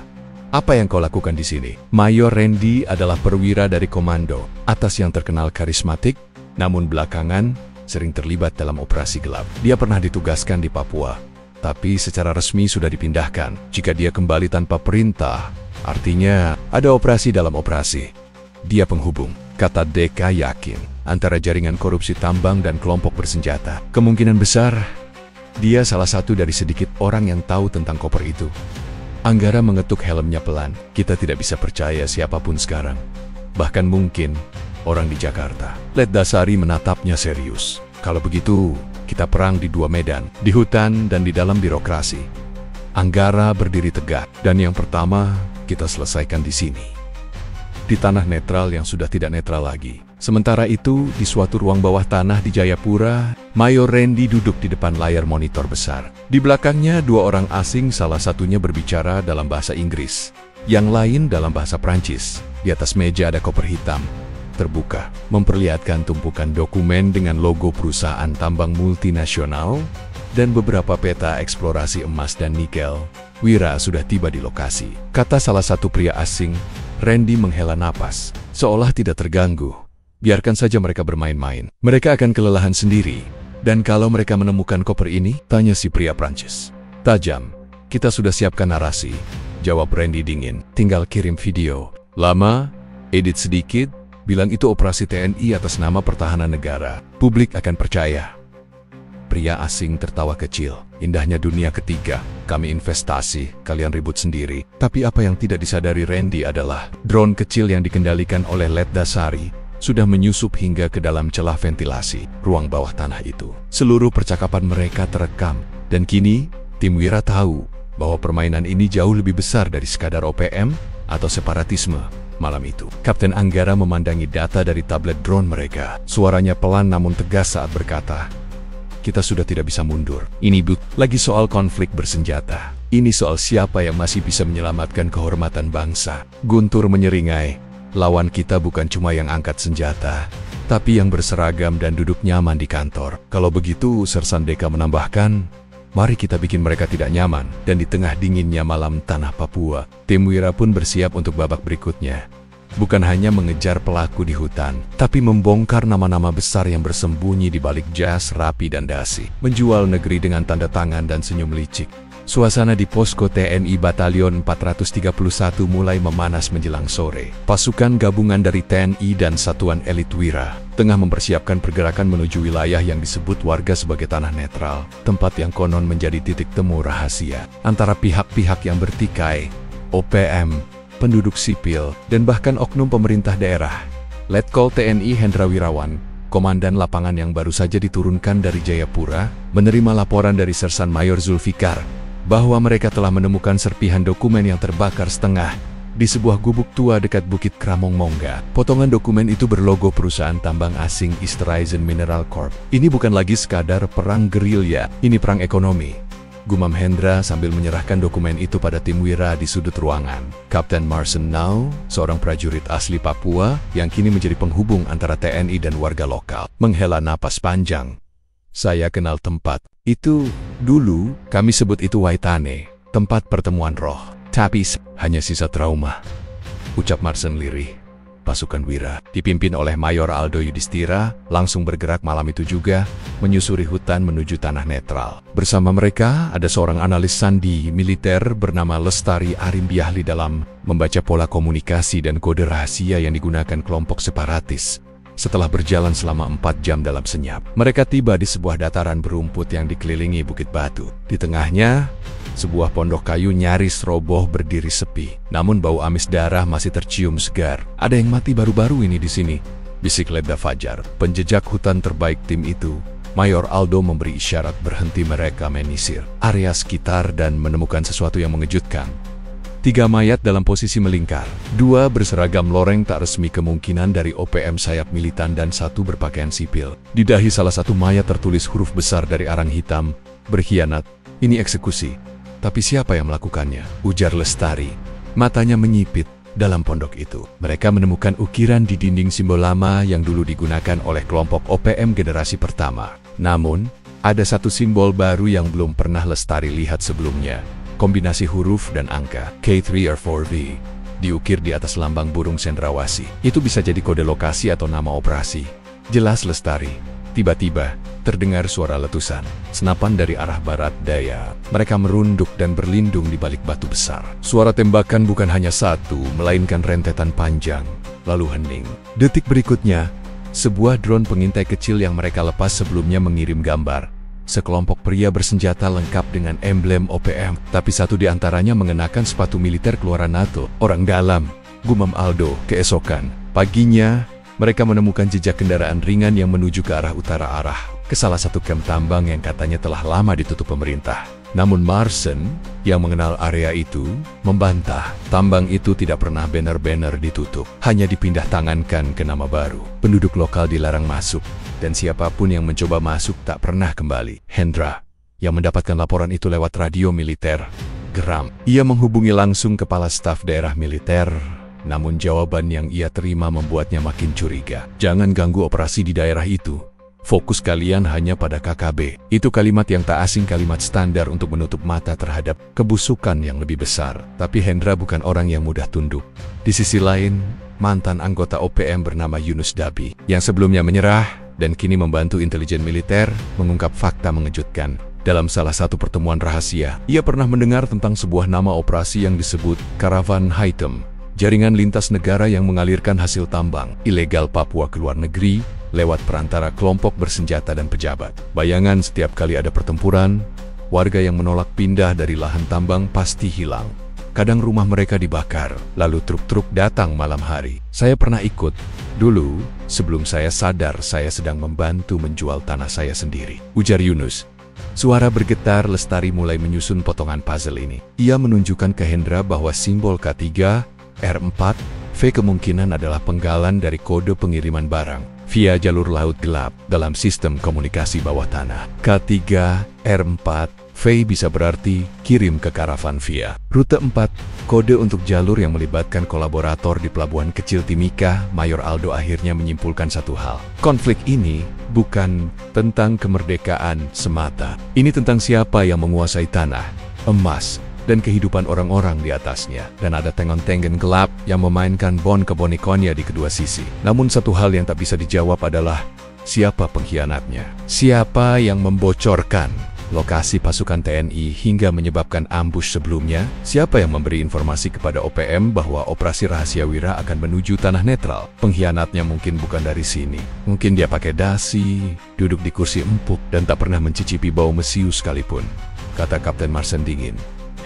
Apa yang kau lakukan di sini? Mayor Randy adalah perwira dari komando atas yang terkenal karismatik, namun belakangan sering terlibat dalam operasi gelap. Dia pernah ditugaskan di Papua, tapi secara resmi sudah dipindahkan. Jika dia kembali tanpa perintah, artinya ada operasi dalam operasi. Dia penghubung, kata Deka yakin, antara jaringan korupsi tambang dan kelompok bersenjata. Kemungkinan besar, dia salah satu dari sedikit orang yang tahu tentang koper itu. Anggara mengetuk helmnya pelan. Kita tidak bisa percaya siapapun sekarang. Bahkan mungkin orang di Jakarta. Letdasari menatapnya serius. Kalau begitu, kita perang di dua medan, di hutan dan di dalam birokrasi. Anggara berdiri tegak, dan yang pertama kita selesaikan di sini. Di tanah netral yang sudah tidak netral lagi. Sementara itu, di suatu ruang bawah tanah di Jayapura, Mayor Randy duduk di depan layar monitor besar. Di belakangnya, dua orang asing, salah satunya berbicara dalam bahasa Inggris, yang lain dalam bahasa Prancis. Di atas meja ada koper hitam, terbuka, memperlihatkan tumpukan dokumen dengan logo perusahaan tambang multinasional dan beberapa peta eksplorasi emas dan nikel. Wira sudah tiba di lokasi, kata salah satu pria asing. Randy menghela napas, seolah tidak terganggu. Biarkan saja mereka bermain-main. Mereka akan kelelahan sendiri. Dan kalau mereka menemukan koper ini, tanya si pria Prancis. Tajam. Kita sudah siapkan narasi, jawab Randy dingin. Tinggal kirim video. Lama, edit sedikit, bilang itu operasi TNI atas nama pertahanan negara. Publik akan percaya. Pria asing tertawa kecil. Indahnya dunia ketiga. Kami investasi, kalian ribut sendiri. Tapi apa yang tidak disadari Randy adalah drone kecil yang dikendalikan oleh Letdasari sudah menyusup hingga ke dalam celah ventilasi ruang bawah tanah itu. Seluruh percakapan mereka terekam, dan kini tim Wira tahu bahwa permainan ini jauh lebih besar dari sekadar OPM atau separatisme. Malam itu, Kapten Anggara memandangi data dari tablet drone mereka. Suaranya pelan namun tegas saat berkata, "Kita sudah tidak bisa mundur. Ini lagi soal konflik bersenjata. Ini soal siapa yang masih bisa menyelamatkan kehormatan bangsa." Guntur menyeringai. Lawan kita bukan cuma yang angkat senjata, tapi yang berseragam dan duduk nyaman di kantor. Kalau begitu, Sersan Deka menambahkan, mari kita bikin mereka tidak nyaman. Dan di tengah dinginnya malam tanah Papua, tim Wira pun bersiap untuk babak berikutnya. Bukan hanya mengejar pelaku di hutan, tapi membongkar nama-nama besar yang bersembunyi di balik jas rapi dan dasi. Menjual negeri dengan tanda tangan dan senyum licik. Suasana di posko TNI Batalion 431 mulai memanas menjelang sore. Pasukan gabungan dari TNI dan Satuan Elit Wira tengah mempersiapkan pergerakan menuju wilayah yang disebut warga sebagai tanah netral, tempat yang konon menjadi titik temu rahasia antara pihak-pihak yang bertikai, OPM, penduduk sipil, dan bahkan oknum pemerintah daerah. Letkol TNI Hendra Wirawan, komandan lapangan yang baru saja diturunkan dari Jayapura, menerima laporan dari Sersan Mayor Zulfikar bahwa mereka telah menemukan serpihan dokumen yang terbakar setengah di sebuah gubuk tua dekat Bukit Kramong Mongga. Potongan dokumen itu berlogo perusahaan tambang asing East Horizon Mineral Corp. Ini bukan lagi sekadar perang gerilya, ini perang ekonomi, gumam Hendra sambil menyerahkan dokumen itu pada tim Wira di sudut ruangan. Kapten Marson Now, seorang prajurit asli Papua yang kini menjadi penghubung antara TNI dan warga lokal, menghela napas panjang. Saya kenal tempat itu. Dulu, kami sebut itu Waitane, tempat pertemuan roh. Tapi hanya sisa trauma, ucap Marson lirih. Pasukan Wira, dipimpin oleh Mayor Aldo Yudhistira, langsung bergerak malam itu juga, menyusuri hutan menuju tanah netral. Bersama mereka, ada seorang analis sandi militer bernama Lestari Arimbiahli dalam membaca pola komunikasi dan kode rahasia yang digunakan kelompok separatis. Setelah berjalan selama 4 jam dalam senyap, mereka tiba di sebuah dataran berumput yang dikelilingi bukit batu. Di tengahnya, sebuah pondok kayu nyaris roboh berdiri sepi. Namun bau amis darah masih tercium segar. Ada yang mati baru-baru ini di sini, bisik Ledda Fajar, penjejak hutan terbaik tim itu. Mayor Aldo memberi isyarat berhenti. Mereka menyisir area sekitar dan menemukan sesuatu yang mengejutkan. 3 mayat dalam posisi melingkar. 2 berseragam loreng tak resmi kemungkinan dari OPM sayap militan dan 1 berpakaian sipil. Di dahi salah satu mayat tertulis huruf besar dari arang hitam, "Berkhianat, ini eksekusi." Tapi siapa yang melakukannya? Ujar Lestari. Matanya menyipit. Dalam pondok itu, mereka menemukan ukiran di dinding simbol lama yang dulu digunakan oleh kelompok OPM generasi pertama. Namun, ada satu simbol baru yang belum pernah Lestari lihat sebelumnya. Kombinasi huruf dan angka K3 or 4V diukir di atas lambang burung cendrawasih. Itu bisa jadi kode lokasi atau nama operasi. Jelas Lestari. Tiba-tiba terdengar suara letusan, senapan dari arah barat daya. Mereka merunduk dan berlindung di balik batu besar. Suara tembakan bukan hanya satu, melainkan rentetan panjang, lalu hening. Detik berikutnya, sebuah drone pengintai kecil yang mereka lepas sebelumnya mengirim gambar. sekelompok pria bersenjata lengkap dengan emblem OPM, tapi satu di antaranya mengenakan sepatu militer keluaran NATO. Orang dalam, gumam Aldo. Keesokan paginya, mereka menemukan jejak kendaraan ringan yang menuju ke arah utara ke salah satu kamp tambang yang katanya telah lama ditutup pemerintah. Namun Marston, yang mengenal area itu, membantah tambang itu tidak pernah benar-benar ditutup, hanya dipindah tangankan ke nama baru. Penduduk lokal dilarang masuk, dan siapapun yang mencoba masuk tak pernah kembali. Hendra, yang mendapatkan laporan itu lewat radio militer, geram. Ia menghubungi langsung kepala staf daerah militer, namun jawaban yang ia terima membuatnya makin curiga. Jangan ganggu operasi di daerah itu. Fokus kalian hanya pada KKB. Itu kalimat yang tak asing, kalimat standar untuk menutup mata terhadap kebusukan yang lebih besar. Tapi Hendra bukan orang yang mudah tunduk. Di sisi lain, mantan anggota OPM bernama Yunus Dabi, yang sebelumnya menyerah dan kini membantu intelijen militer, mengungkap fakta mengejutkan. Dalam salah satu pertemuan rahasia, ia pernah mendengar tentang sebuah nama operasi yang disebut Caravan Hitam, jaringan lintas negara yang mengalirkan hasil tambang ilegal Papua ke luar negeri lewat perantara kelompok bersenjata dan pejabat. Bayangan setiap kali ada pertempuran, warga yang menolak pindah dari lahan tambang pasti hilang. Kadang rumah mereka dibakar, lalu truk-truk datang malam hari. Saya pernah ikut. Dulu, sebelum saya sadar saya sedang membantu menjual tanah saya sendiri, ujar Yunus. Suara bergetar, Lestari mulai menyusun potongan puzzle ini. Ia menunjukkan ke Hendra bahwa simbol K3, R4, V kemungkinan adalah penggalan dari kode pengiriman barang via jalur laut gelap dalam sistem komunikasi bawah tanah. K3, R4, V bisa berarti kirim ke karavan via rute 4, kode untuk jalur yang melibatkan kolaborator di pelabuhan kecil Timika. Mayor Aldo akhirnya menyimpulkan satu hal. Konflik ini bukan tentang kemerdekaan semata. Ini tentang siapa yang menguasai tanah, emas, dan kehidupan orang-orang di atasnya. Dan ada tengon-tengen gelap yang memainkan bon kebonikonnya di kedua sisi. Namun satu hal yang tak bisa dijawab adalah siapa pengkhianatnya? Siapa yang membocorkan lokasi pasukan TNI hingga menyebabkan ambush sebelumnya? Siapa yang memberi informasi kepada OPM bahwa operasi rahasia Wira akan menuju tanah netral? Pengkhianatnya mungkin bukan dari sini. Mungkin dia pakai dasi, duduk di kursi empuk, dan tak pernah mencicipi bau mesiu sekalipun, kata Kapten Marston dingin.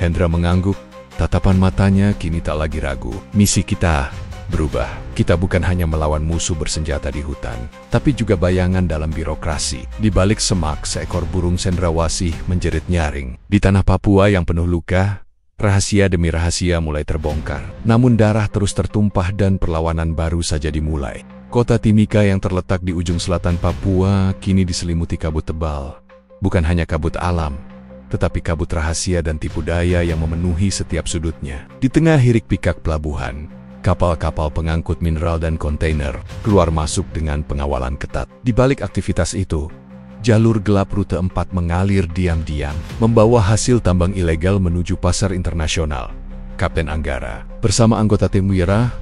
Hendra mengangguk, tatapan matanya kini tak lagi ragu. Misi kita berubah. Kita bukan hanya melawan musuh bersenjata di hutan, tapi juga bayangan dalam birokrasi. Di balik semak, seekor burung cendrawasih menjerit nyaring. Di tanah Papua yang penuh luka, rahasia demi rahasia mulai terbongkar. Namun darah terus tertumpah dan perlawanan baru saja dimulai. Kota Timika yang terletak di ujung selatan Papua kini diselimuti kabut tebal. Bukan hanya kabut alam, tetapi kabut rahasia dan tipu daya yang memenuhi setiap sudutnya. Di tengah hirik pikak pelabuhan, kapal-kapal pengangkut mineral dan kontainer keluar masuk dengan pengawalan ketat. Di balik aktivitas itu, jalur gelap rute 4 mengalir diam-diam, membawa hasil tambang ilegal menuju pasar internasional. Kapten Anggara, bersama anggota tim Wira,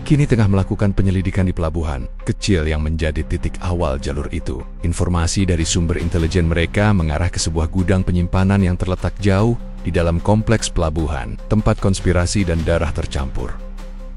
kini tengah melakukan penyelidikan di pelabuhan kecil yang menjadi titik awal jalur itu. Informasi dari sumber intelijen mereka mengarah ke sebuah gudang penyimpanan yang terletak jauh di dalam kompleks pelabuhan, tempat konspirasi dan darah tercampur.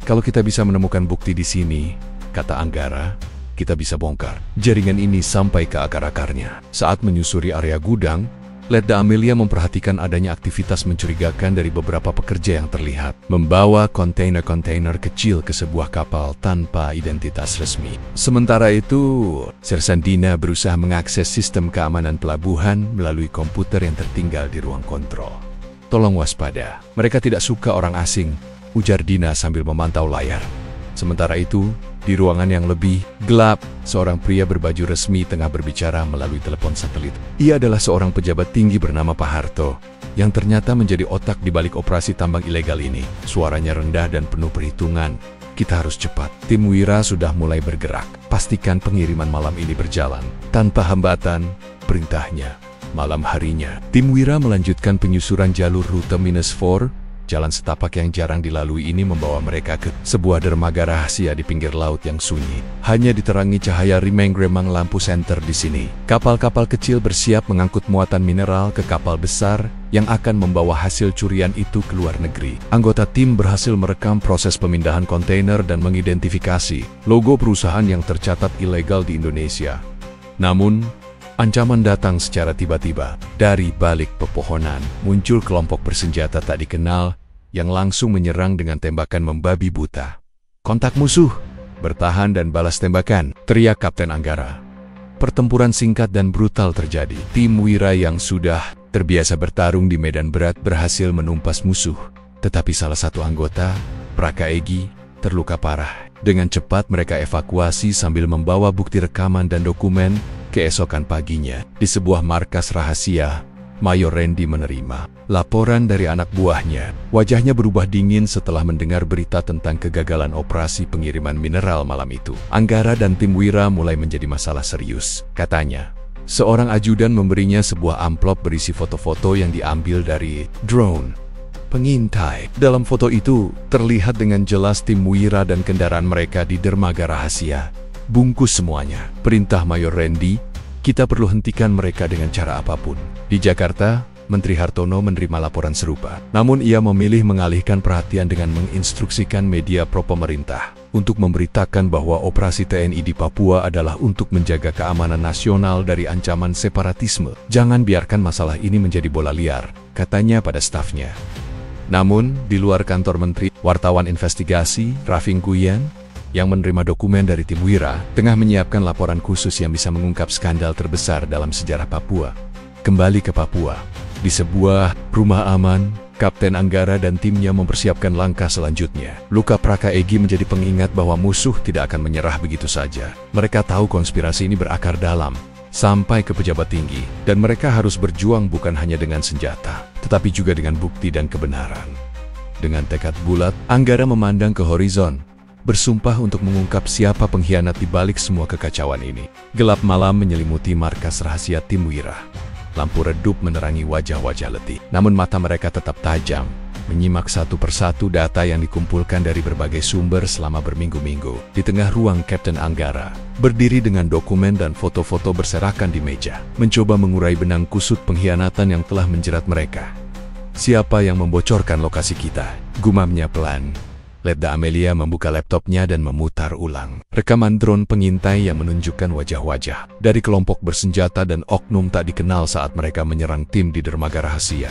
Kalau kita bisa menemukan bukti di sini, kata Anggara, kita bisa bongkar jaringan ini sampai ke akar-akarnya. Saat menyusuri area gudang, Letda Amelia memperhatikan adanya aktivitas mencurigakan dari beberapa pekerja yang terlihat membawa kontainer-kontainer kecil ke sebuah kapal tanpa identitas resmi. Sementara itu, Sersan Dina berusaha mengakses sistem keamanan pelabuhan melalui komputer yang tertinggal di ruang kontrol. Tolong waspada, mereka tidak suka orang asing, ujar Dina sambil memantau layar. Sementara itu, di ruangan yang lebih gelap, seorang pria berbaju resmi tengah berbicara melalui telepon satelit. Ia adalah seorang pejabat tinggi bernama Pak Harto, yang ternyata menjadi otak di balik operasi tambang ilegal ini. Suaranya rendah dan penuh perhitungan. Kita harus cepat. Tim Wira sudah mulai bergerak. Pastikan pengiriman malam ini berjalan tanpa hambatan. Perintahnya. Malam harinya, tim Wira melanjutkan penyusuran jalur rute -4. Jalan setapak yang jarang dilalui ini membawa mereka ke sebuah dermaga rahasia di pinggir laut yang sunyi. Hanya diterangi cahaya remang-remang lampu senter di sini. Kapal-kapal kecil bersiap mengangkut muatan mineral ke kapal besar yang akan membawa hasil curian itu ke luar negeri. Anggota tim berhasil merekam proses pemindahan kontainer dan mengidentifikasi logo perusahaan yang tercatat ilegal di Indonesia. Namun, Ancaman datang secara tiba-tiba. Dari balik pepohonan, muncul kelompok bersenjata tak dikenal yang langsung menyerang dengan tembakan membabi buta. "Kontak musuh! Bertahan dan balas tembakan!" teriak Kapten Anggara. Pertempuran singkat dan brutal terjadi. Tim Wira yang sudah terbiasa bertarung di medan berat berhasil menumpas musuh. Tetapi salah satu anggota, Praka Egi, terluka parah. Dengan cepat mereka evakuasi sambil membawa bukti rekaman dan dokumen. Keesokan paginya, di sebuah markas rahasia, Mayor Randy menerima laporan dari anak buahnya. Wajahnya berubah dingin setelah mendengar berita tentang kegagalan operasi pengiriman mineral malam itu. Anggara dan tim Wira mulai menjadi masalah serius. Katanya, seorang ajudan memberinya sebuah amplop berisi foto-foto yang diambil dari drone pengintai. Dalam foto itu, terlihat dengan jelas tim Wira dan kendaraan mereka di dermaga rahasia. "Bungkus semuanya," perintah Mayor Randy. "Kita perlu hentikan mereka dengan cara apapun." Di Jakarta, Menteri Hartono menerima laporan serupa. Namun ia memilih mengalihkan perhatian dengan menginstruksikan media pro pemerintah untuk memberitakan bahwa operasi TNI di Papua adalah untuk menjaga keamanan nasional dari ancaman separatisme. "Jangan biarkan masalah ini menjadi bola liar," katanya pada stafnya. Namun, di luar kantor menteri, wartawan investigasi, Raffi Nguyen, yang menerima dokumen dari tim Wira, tengah menyiapkan laporan khusus yang bisa mengungkap skandal terbesar dalam sejarah Papua. Kembali ke Papua. Di sebuah rumah aman, Kapten Anggara dan timnya mempersiapkan langkah selanjutnya. Luka Praka Egi menjadi pengingat bahwa musuh tidak akan menyerah begitu saja. Mereka tahu konspirasi ini berakar dalam, sampai ke pejabat tinggi, dan mereka harus berjuang bukan hanya dengan senjata, tetapi juga dengan bukti dan kebenaran. Dengan tekad bulat, Anggara memandang ke horizon, bersumpah untuk mengungkap siapa pengkhianat di balik semua kekacauan ini. Gelap malam menyelimuti markas rahasia tim Wira. Lampu redup menerangi wajah-wajah letih. Namun mata mereka tetap tajam, menyimak satu persatu data yang dikumpulkan dari berbagai sumber selama berminggu-minggu. Di tengah ruang, Kapten Anggara berdiri dengan dokumen dan foto-foto berserakan di meja, mencoba mengurai benang kusut pengkhianatan yang telah menjerat mereka. "Siapa yang membocorkan lokasi kita?" gumamnya pelan. Letda Amelia membuka laptopnya dan memutar ulang rekaman drone pengintai yang menunjukkan wajah-wajah dari kelompok bersenjata dan oknum tak dikenal saat mereka menyerang tim di dermaga rahasia.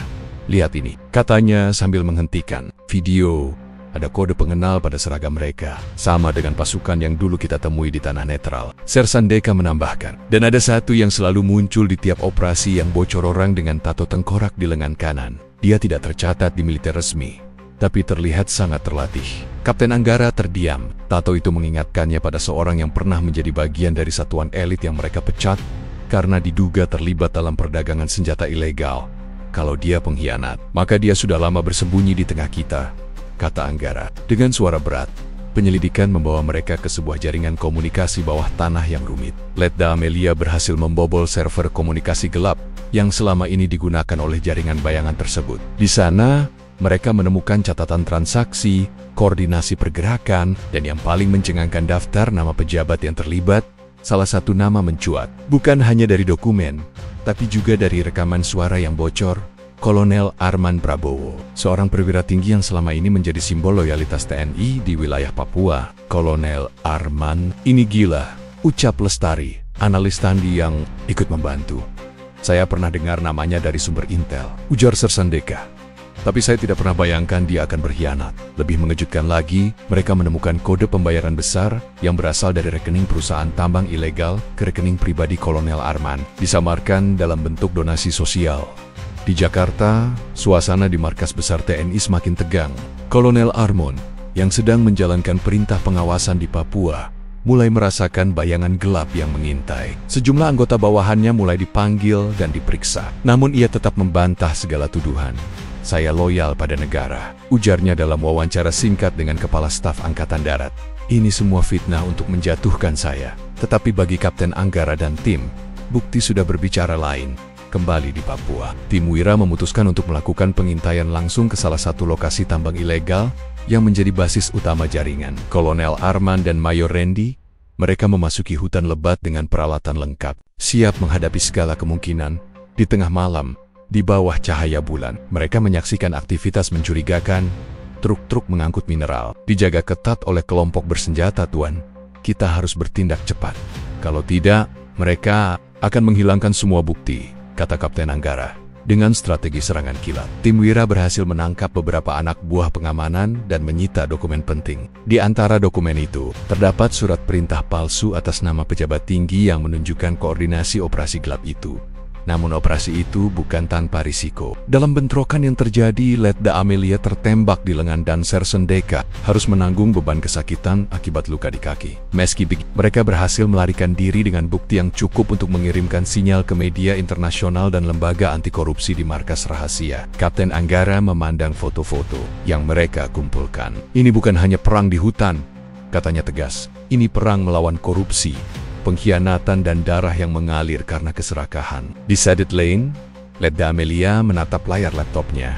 "Lihat ini," katanya sambil menghentikan video. "Ada kode pengenal pada seragam mereka, sama dengan pasukan yang dulu kita temui di tanah netral." Sersan Deka menambahkan, "Dan ada satu yang selalu muncul di tiap operasi yang bocor orang dengan tato tengkorak di lengan kanan. Dia tidak tercatat di militer resmi, tapi terlihat sangat terlatih." Kapten Anggara terdiam. Tato itu mengingatkannya pada seorang yang pernah menjadi bagian dari satuan elit yang mereka pecat karena diduga terlibat dalam perdagangan senjata ilegal. "Kalau dia pengkhianat, maka dia sudah lama bersembunyi di tengah kita," kata Anggara. Dengan suara berat, penyelidikan membawa mereka ke sebuah jaringan komunikasi bawah tanah yang rumit. Letda Amelia berhasil membobol server komunikasi gelap yang selama ini digunakan oleh jaringan bayangan tersebut. Di sana, mereka menemukan catatan transaksi, koordinasi pergerakan, dan yang paling mencengangkan daftar nama pejabat yang terlibat. Salah satu nama mencuat, bukan hanya dari dokumen, tapi juga dari rekaman suara yang bocor. Kolonel Arman Prabowo, seorang perwira tinggi yang selama ini menjadi simbol loyalitas TNI di wilayah Papua. "Kolonel Arman, ini gila," ucap Lestari, analis Sandi yang ikut membantu. "Saya pernah dengar namanya dari sumber intel," ujar Sersan Deka. "Tapi saya tidak pernah bayangkan dia akan berkhianat." Lebih mengejutkan lagi, mereka menemukan kode pembayaran besar yang berasal dari rekening perusahaan tambang ilegal ke rekening pribadi Kolonel Arman, disamarkan dalam bentuk donasi sosial. Di Jakarta, suasana di markas besar TNI semakin tegang. Kolonel Arman, yang sedang menjalankan perintah pengawasan di Papua, mulai merasakan bayangan gelap yang mengintai. Sejumlah anggota bawahannya mulai dipanggil dan diperiksa. Namun ia tetap membantah segala tuduhan. "Saya loyal pada negara," ujarnya dalam wawancara singkat dengan Kepala Staf Angkatan Darat. "Ini semua fitnah untuk menjatuhkan saya." Tetapi bagi Kapten Anggara dan tim, bukti sudah berbicara lain. Kembali di Papua, tim Wira memutuskan untuk melakukan pengintaian langsung ke salah satu lokasi tambang ilegal yang menjadi basis utama jaringan. Kolonel Arman dan Mayor Randy, mereka memasuki hutan lebat dengan peralatan lengkap, siap menghadapi segala kemungkinan. Di tengah malam, di bawah cahaya bulan, mereka menyaksikan aktivitas mencurigakan. Truk-truk mengangkut mineral dijaga ketat oleh kelompok bersenjata. "Tuan, kita harus bertindak cepat. Kalau tidak, mereka..." akan menghilangkan semua bukti, kata Kapten Anggara. Dengan strategi serangan kilat, tim Wira berhasil menangkap beberapa anak buah pengamanan dan menyita dokumen penting. Di antara dokumen itu, terdapat surat perintah palsu atas nama pejabat tinggi yang menunjukkan koordinasi operasi gelap itu. Namun operasi itu bukan tanpa risiko. Dalam bentrokan yang terjadi, Letda Amelia tertembak di lengan dan Sersen Deka harus menanggung beban kesakitan akibat luka di kaki. Meski begitu, mereka berhasil melarikan diri dengan bukti yang cukup untuk mengirimkan sinyal ke media internasional dan lembaga anti korupsi di markas rahasia. Kapten Anggara memandang foto-foto yang mereka kumpulkan. Ini bukan hanya perang di hutan, katanya tegas. Ini perang melawan korupsi, pengkhianatan dan darah yang mengalir karena keserakahan. Di Sadet Lane, Letda Amelia menatap layar laptopnya.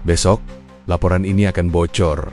Besok, laporan ini akan bocor.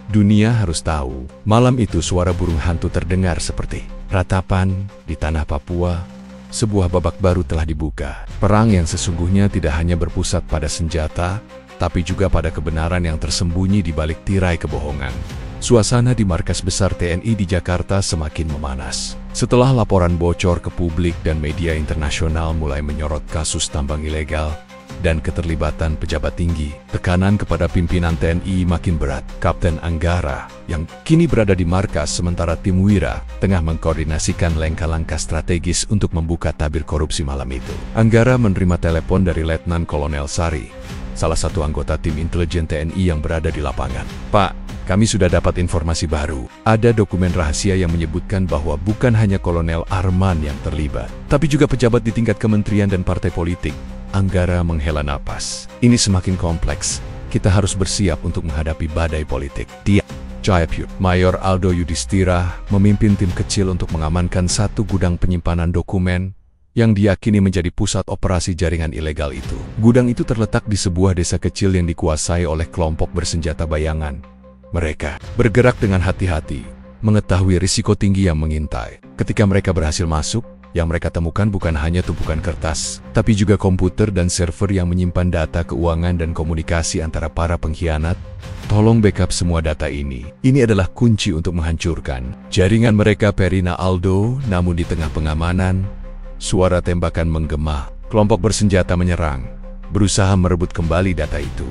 Dunia harus tahu. Malam itu suara burung hantu terdengar seperti ratapan di tanah Papua. Sebuah babak baru telah dibuka. Perang yang sesungguhnya tidak hanya berpusat pada senjata, tapi juga pada kebenaran yang tersembunyi di balik tirai kebohongan. Suasana di markas besar TNI di Jakarta semakin memanas. Setelah laporan bocor ke publik dan media internasional mulai menyorot kasus tambang ilegal dan keterlibatan pejabat tinggi, tekanan kepada pimpinan TNI makin berat. Kapten Anggara, yang kini berada di markas sementara tim Wira, tengah mengkoordinasikan langkah-langkah strategis untuk membuka tabir korupsi malam itu. Anggara menerima telepon dari Letnan Kolonel Sari, salah satu anggota tim intelijen TNI yang berada di lapangan. Pak, kami sudah dapat informasi baru. Ada dokumen rahasia yang menyebutkan bahwa bukan hanya Kolonel Arman yang terlibat, tapi juga pejabat di tingkat kementerian dan partai politik. Anggara menghela napas. Ini semakin kompleks. Kita harus bersiap untuk menghadapi badai politik. Dia, Jayapur, Mayor Aldo Yudhistira, memimpin tim kecil untuk mengamankan satu gudang penyimpanan dokumen yang diyakini menjadi pusat operasi jaringan ilegal itu. Gudang itu terletak di sebuah desa kecil yang dikuasai oleh kelompok bersenjata bayangan. Mereka bergerak dengan hati-hati, mengetahui risiko tinggi yang mengintai. Ketika mereka berhasil masuk, yang mereka temukan bukan hanya tumpukan kertas, tapi juga komputer dan server yang menyimpan data keuangan dan komunikasi antara para pengkhianat. Tolong backup semua data ini. Ini adalah kunci untuk menghancurkan jaringan mereka, Perina Aldo. Namun di tengah pengamanan, suara tembakan menggema. Kelompok bersenjata menyerang, berusaha merebut kembali data itu.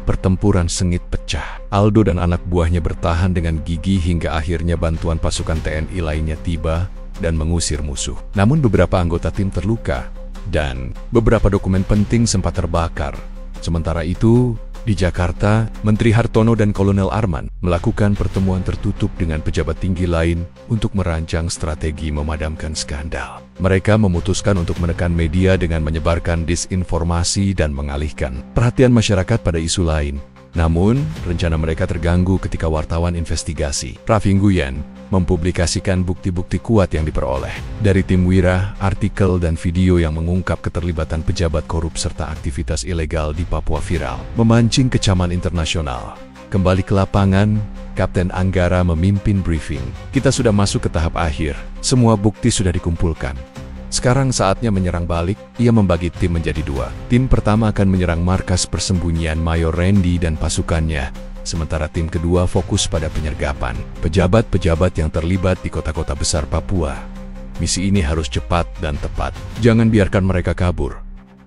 Pertempuran sengit pecah. Aldo dan anak buahnya bertahan dengan gigih hingga akhirnya bantuan pasukan TNI lainnya tiba dan mengusir musuh. Namun beberapa anggota tim terluka dan beberapa dokumen penting sempat terbakar. Sementara itu, di Jakarta, Menteri Hartono dan Kolonel Arman melakukan pertemuan tertutup dengan pejabat tinggi lain untuk merancang strategi memadamkan skandal. Mereka memutuskan untuk menekan media dengan menyebarkan disinformasi dan mengalihkan perhatian masyarakat pada isu lain. Namun, rencana mereka terganggu ketika wartawan investigasi, Raffi Nguyen, mempublikasikan bukti-bukti kuat yang diperoleh dari tim Wira, artikel dan video yang mengungkap keterlibatan pejabat korup serta aktivitas ilegal di Papua viral, memancing kecaman internasional. Kembali ke lapangan, Kapten Anggara memimpin briefing. Kita sudah masuk ke tahap akhir, semua bukti sudah dikumpulkan. Sekarang saatnya menyerang balik. Ia membagi tim menjadi dua. Tim pertama akan menyerang markas persembunyian Mayor Randy dan pasukannya, sementara tim kedua fokus pada penyergapan pejabat-pejabat yang terlibat di kota-kota besar Papua. Misi ini harus cepat dan tepat. Jangan biarkan mereka kabur,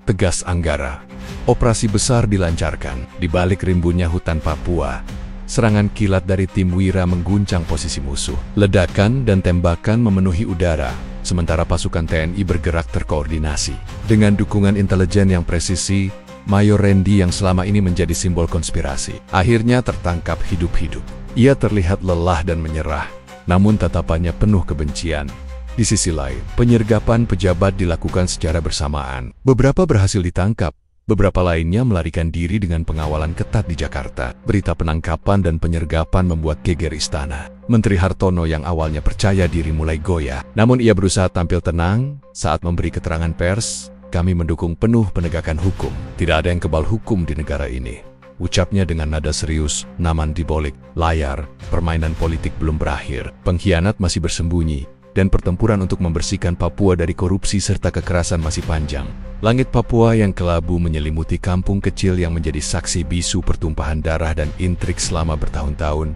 tegas Anggara. Operasi besar dilancarkan. Di balik rimbunnya hutan Papua, serangan kilat dari tim Wira mengguncang posisi musuh. Ledakan dan tembakan memenuhi udara, sementara pasukan TNI bergerak terkoordinasi. Dengan dukungan intelijen yang presisi, Mayor Randy yang selama ini menjadi simbol konspirasi, akhirnya tertangkap hidup-hidup. Ia terlihat lelah dan menyerah, namun tatapannya penuh kebencian. Di sisi lain, penyergapan pejabat dilakukan secara bersamaan. Beberapa berhasil ditangkap, beberapa lainnya melarikan diri dengan pengawalan ketat di Jakarta. Berita penangkapan dan penyergapan membuat geger istana. Menteri Hartono yang awalnya percaya diri mulai goyah. Namun ia berusaha tampil tenang saat memberi keterangan pers. Kami mendukung penuh penegakan hukum. Tidak ada yang kebal hukum di negara ini, ucapnya dengan nada serius. Namun di balik layar, permainan politik belum berakhir. Pengkhianat masih bersembunyi, dan pertempuran untuk membersihkan Papua dari korupsi serta kekerasan masih panjang. Langit Papua yang kelabu menyelimuti kampung kecil yang menjadi saksi bisu pertumpahan darah dan intrik selama bertahun-tahun.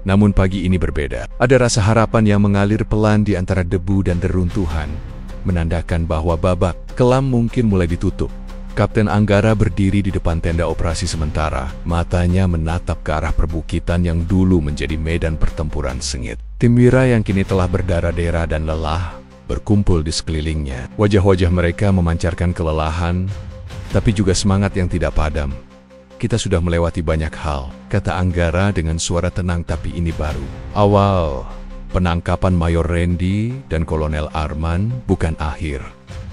Namun pagi ini berbeda. Ada rasa harapan yang mengalir pelan di antara debu dan reruntuhan. menandakan bahwa babak kelam mungkin mulai ditutup. Kapten Anggara berdiri di depan tenda operasi sementara, matanya menatap ke arah perbukitan yang dulu menjadi medan pertempuran sengit. Tim Wira yang kini telah berdarah-darah dan lelah berkumpul di sekelilingnya. Wajah-wajah mereka memancarkan kelelahan, tapi juga semangat yang tidak padam. Kita sudah melewati banyak hal, kata Anggara dengan suara tenang, tapi ini baru. Awal penangkapan Mayor Randy dan Kolonel Arman bukan akhir,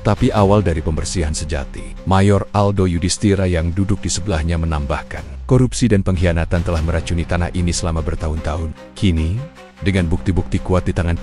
tapi awal dari pembersihan sejati. Mayor Aldo Yudhistira yang duduk di sebelahnya menambahkan, korupsi dan pengkhianatan telah meracuni tanah ini selama bertahun-tahun. Kini, dengan bukti-bukti kuat di tangan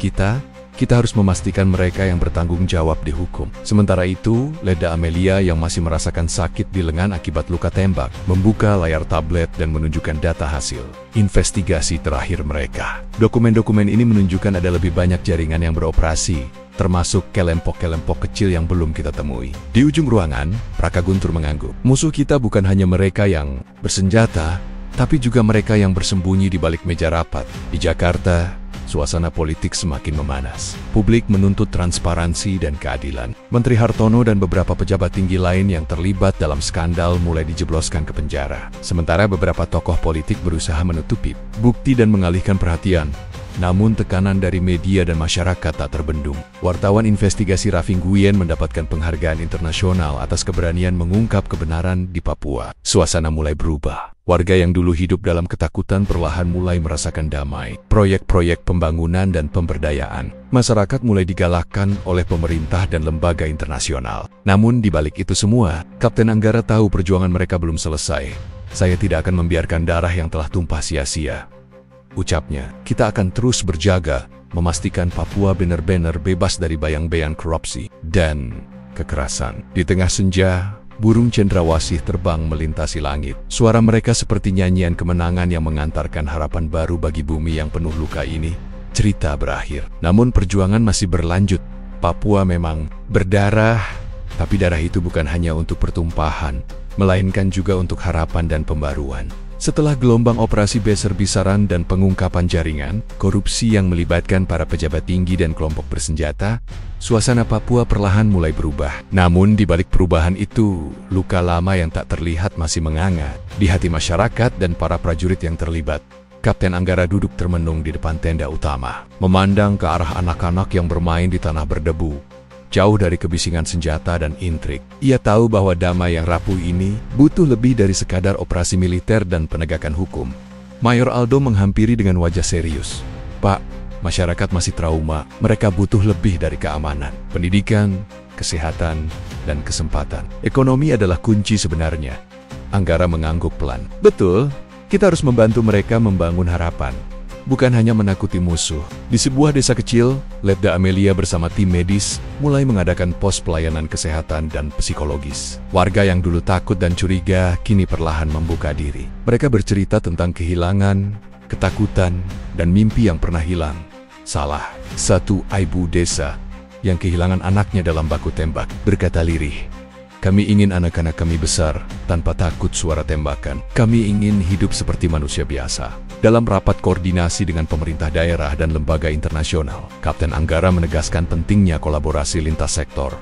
kita harus memastikan mereka yang bertanggung jawab dihukum. Sementara itu, Leda Amelia yang masih merasakan sakit di lengan akibat luka tembak, membuka layar tablet dan menunjukkan data hasil investigasi terakhir mereka. Dokumen-dokumen ini menunjukkan ada lebih banyak jaringan yang beroperasi, termasuk kelompok-kelompok kecil yang belum kita temui. Di ujung ruangan, Raka Guntur mengangguk. Musuh kita bukan hanya mereka yang bersenjata, tapi juga mereka yang bersembunyi di balik meja rapat. Di Jakarta, suasana politik semakin memanas. Publik menuntut transparansi dan keadilan. Menteri Hartono dan beberapa pejabat tinggi lain yang terlibat dalam skandal mulai dijebloskan ke penjara. Sementara beberapa tokoh politik berusaha menutupi bukti dan mengalihkan perhatian. Namun tekanan dari media dan masyarakat tak terbendung. Wartawan investigasi Raffi Nguyen mendapatkan penghargaan internasional atas keberanian mengungkap kebenaran di Papua. Suasana mulai berubah. Warga yang dulu hidup dalam ketakutan perlahan mulai merasakan damai. Proyek-proyek pembangunan dan pemberdayaan. Masyarakat mulai digalakkan oleh pemerintah dan lembaga internasional. Namun di balik itu semua, Kapten Anggara tahu perjuangan mereka belum selesai. Saya tidak akan membiarkan darah yang telah tumpah sia-sia, ucapnya. Kita akan terus berjaga, memastikan Papua benar-benar bebas dari bayang-bayang korupsi dan kekerasan. Di tengah senja, burung cendrawasih terbang melintasi langit. Suara mereka seperti nyanyian kemenangan yang mengantarkan harapan baru bagi bumi yang penuh luka ini. Cerita berakhir, namun perjuangan masih berlanjut. Papua memang berdarah, tapi darah itu bukan hanya untuk pertumpahan, melainkan juga untuk harapan dan pembaruan. Setelah gelombang operasi besar-besaran dan pengungkapan jaringan korupsi yang melibatkan para pejabat tinggi dan kelompok bersenjata, suasana Papua perlahan mulai berubah. Namun di balik perubahan itu, luka lama yang tak terlihat masih menganga di hati masyarakat dan para prajurit yang terlibat. Kapten Anggara duduk termenung di depan tenda utama, memandang ke arah anak-anak yang bermain di tanah berdebu, jauh dari kebisingan senjata dan intrik. Ia tahu bahwa damai yang rapuh ini butuh lebih dari sekadar operasi militer dan penegakan hukum. Mayor Aldo menghampiri dengan wajah serius. Pak, masyarakat masih trauma. Mereka butuh lebih dari keamanan, pendidikan, kesehatan, dan kesempatan. Ekonomi adalah kunci sebenarnya. Anggara mengangguk pelan. Betul, kita harus membantu mereka membangun harapan, bukan hanya menakuti musuh. Di sebuah desa kecil, Letda Amelia bersama tim medis mulai mengadakan pos pelayanan kesehatan dan psikologis. Warga yang dulu takut dan curiga kini perlahan membuka diri. Mereka bercerita tentang kehilangan, ketakutan, dan mimpi yang pernah hilang. Salah satu ibu desa yang kehilangan anaknya dalam baku tembak berkata lirih, "Kami ingin anak-anak kami besar tanpa takut suara tembakan. Kami ingin hidup seperti manusia biasa." Dalam rapat koordinasi dengan pemerintah daerah dan lembaga internasional, Kapten Anggara menegaskan pentingnya kolaborasi lintas sektor.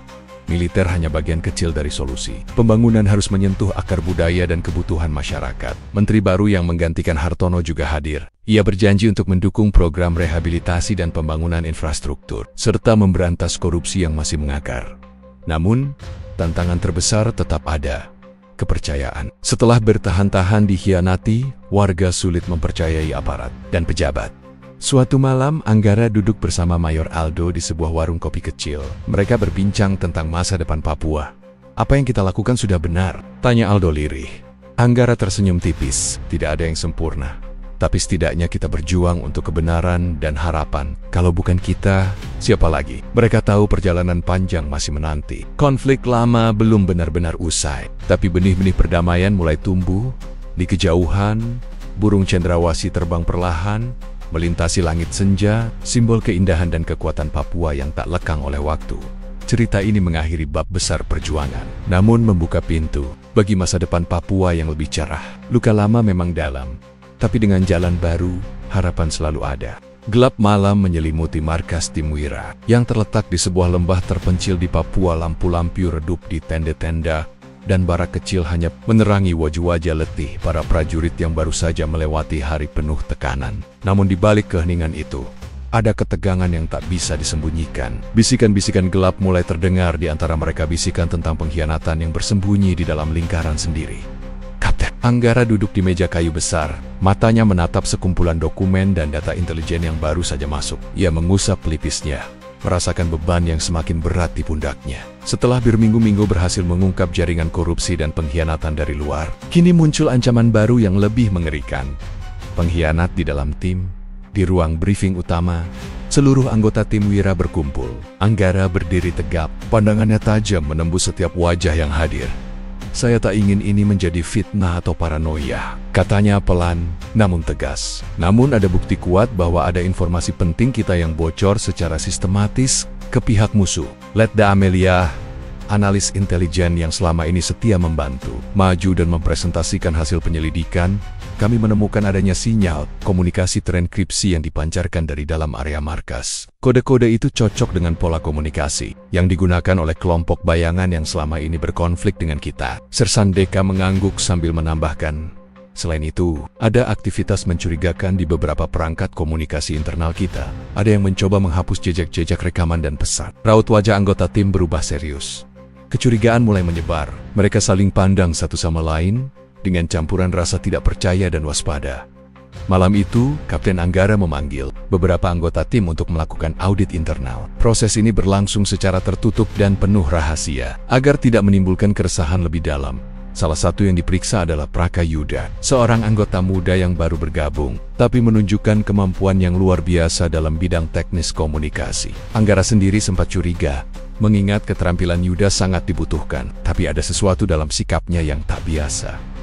Militer hanya bagian kecil dari solusi. Pembangunan harus menyentuh akar budaya dan kebutuhan masyarakat. Menteri baru yang menggantikan Hartono juga hadir. Ia berjanji untuk mendukung program rehabilitasi dan pembangunan infrastruktur, serta memberantas korupsi yang masih mengakar. Namun, tantangan terbesar tetap ada. Kepercayaan. Setelah bertahan-tahan dikhianati, warga sulit mempercayai aparat dan pejabat. Suatu malam, Anggara duduk bersama Mayor Aldo di sebuah warung kopi kecil. Mereka berbincang tentang masa depan Papua. "Apa yang kita lakukan sudah benar?" tanya Aldo lirih. Anggara tersenyum tipis. Tidak ada yang sempurna, tapi setidaknya kita berjuang untuk kebenaran dan harapan. Kalau bukan kita, siapa lagi? Mereka tahu perjalanan panjang masih menanti. Konflik lama belum benar-benar usai, tapi benih-benih perdamaian mulai tumbuh. Di kejauhan, burung cendrawasih terbang perlahan, melintasi langit senja, simbol keindahan dan kekuatan Papua yang tak lekang oleh waktu. Cerita ini mengakhiri bab besar perjuangan, namun membuka pintu bagi masa depan Papua yang lebih cerah. Luka lama memang dalam, tapi dengan jalan baru, harapan selalu ada. Gelap malam menyelimuti markas Timwira yang terletak di sebuah lembah terpencil di Papua. Lampu-lampu redup di tenda-tenda dan bara kecil hanya menerangi wajah-wajah letih para prajurit yang baru saja melewati hari penuh tekanan. Namun di balik keheningan itu, ada ketegangan yang tak bisa disembunyikan. Bisikan-bisikan gelap mulai terdengar di antara mereka, bisikan tentang pengkhianatan yang bersembunyi di dalam lingkaran sendiri. Kapten Anggara duduk di meja kayu besar, matanya menatap sekumpulan dokumen dan data intelijen yang baru saja masuk. Ia mengusap pelipisnya, merasakan beban yang semakin berat di pundaknya. Setelah berminggu-minggu berhasil mengungkap jaringan korupsi dan pengkhianatan dari luar, kini muncul ancaman baru yang lebih mengerikan. Pengkhianat di dalam tim. Di ruang briefing utama, seluruh anggota Timwira berkumpul. Anggara berdiri tegap, pandangannya tajam menembus setiap wajah yang hadir. "Saya tak ingin ini menjadi fitnah atau paranoia," katanya pelan, namun tegas. "Namun ada bukti kuat bahwa ada informasi penting kita yang bocor secara sistematis ke pihak musuh." Letda Amelia, analis intelijen yang selama ini setia membantu, maju dan mempresentasikan hasil penyelidikan. "Kami menemukan adanya sinyal komunikasi terenkripsi yang dipancarkan dari dalam area markas. Kode-kode itu cocok dengan pola komunikasi yang digunakan oleh kelompok bayangan yang selama ini berkonflik dengan kita." Sersan Deka mengangguk sambil menambahkan, "Selain itu, ada aktivitas mencurigakan di beberapa perangkat komunikasi internal kita. Ada yang mencoba menghapus jejak-jejak rekaman dan pesan." Raut wajah anggota tim berubah serius. Kecurigaan mulai menyebar. Mereka saling pandang satu sama lain dengan campuran rasa tidak percaya dan waspada. Malam itu, Kapten Anggara memanggil beberapa anggota tim untuk melakukan audit internal. Proses ini berlangsung secara tertutup dan penuh rahasia, agar tidak menimbulkan keresahan lebih dalam. Salah satu yang diperiksa adalah Praka Yuda, seorang anggota muda yang baru bergabung, tapi menunjukkan kemampuan yang luar biasa dalam bidang teknis komunikasi. Anggara sendiri sempat curiga, mengingat keterampilan Yuda sangat dibutuhkan, tapi ada sesuatu dalam sikapnya yang tak biasa.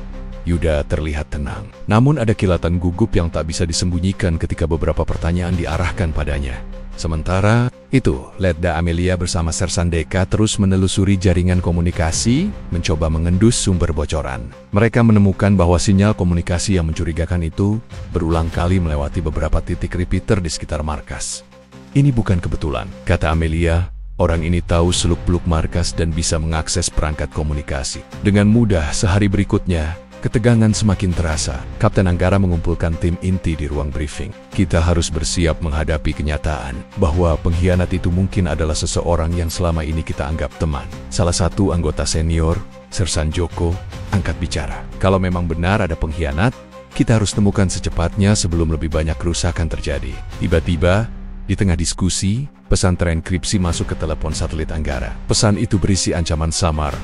Yuda terlihat tenang, namun ada kilatan gugup yang tak bisa disembunyikan ketika beberapa pertanyaan diarahkan padanya. Sementara itu, Letda Amelia bersama Sersan Deka terus menelusuri jaringan komunikasi, mencoba mengendus sumber bocoran. Mereka menemukan bahwa sinyal komunikasi yang mencurigakan itu berulang kali melewati beberapa titik repeater di sekitar markas. "Ini bukan kebetulan," kata Amelia. "Orang ini tahu seluk-beluk markas dan bisa mengakses perangkat komunikasi dengan mudah." Sehari berikutnya, ketegangan semakin terasa. Kapten Anggara mengumpulkan tim inti di ruang briefing. "Kita harus bersiap menghadapi kenyataan bahwa pengkhianat itu mungkin adalah seseorang yang selama ini kita anggap teman." Salah satu anggota senior, Sersan Joko, angkat bicara. "Kalau memang benar ada pengkhianat, kita harus temukan secepatnya sebelum lebih banyak kerusakan terjadi." Tiba-tiba, di tengah diskusi, pesan terenkripsi masuk ke telepon satelit Anggara. Pesan itu berisi ancaman samar.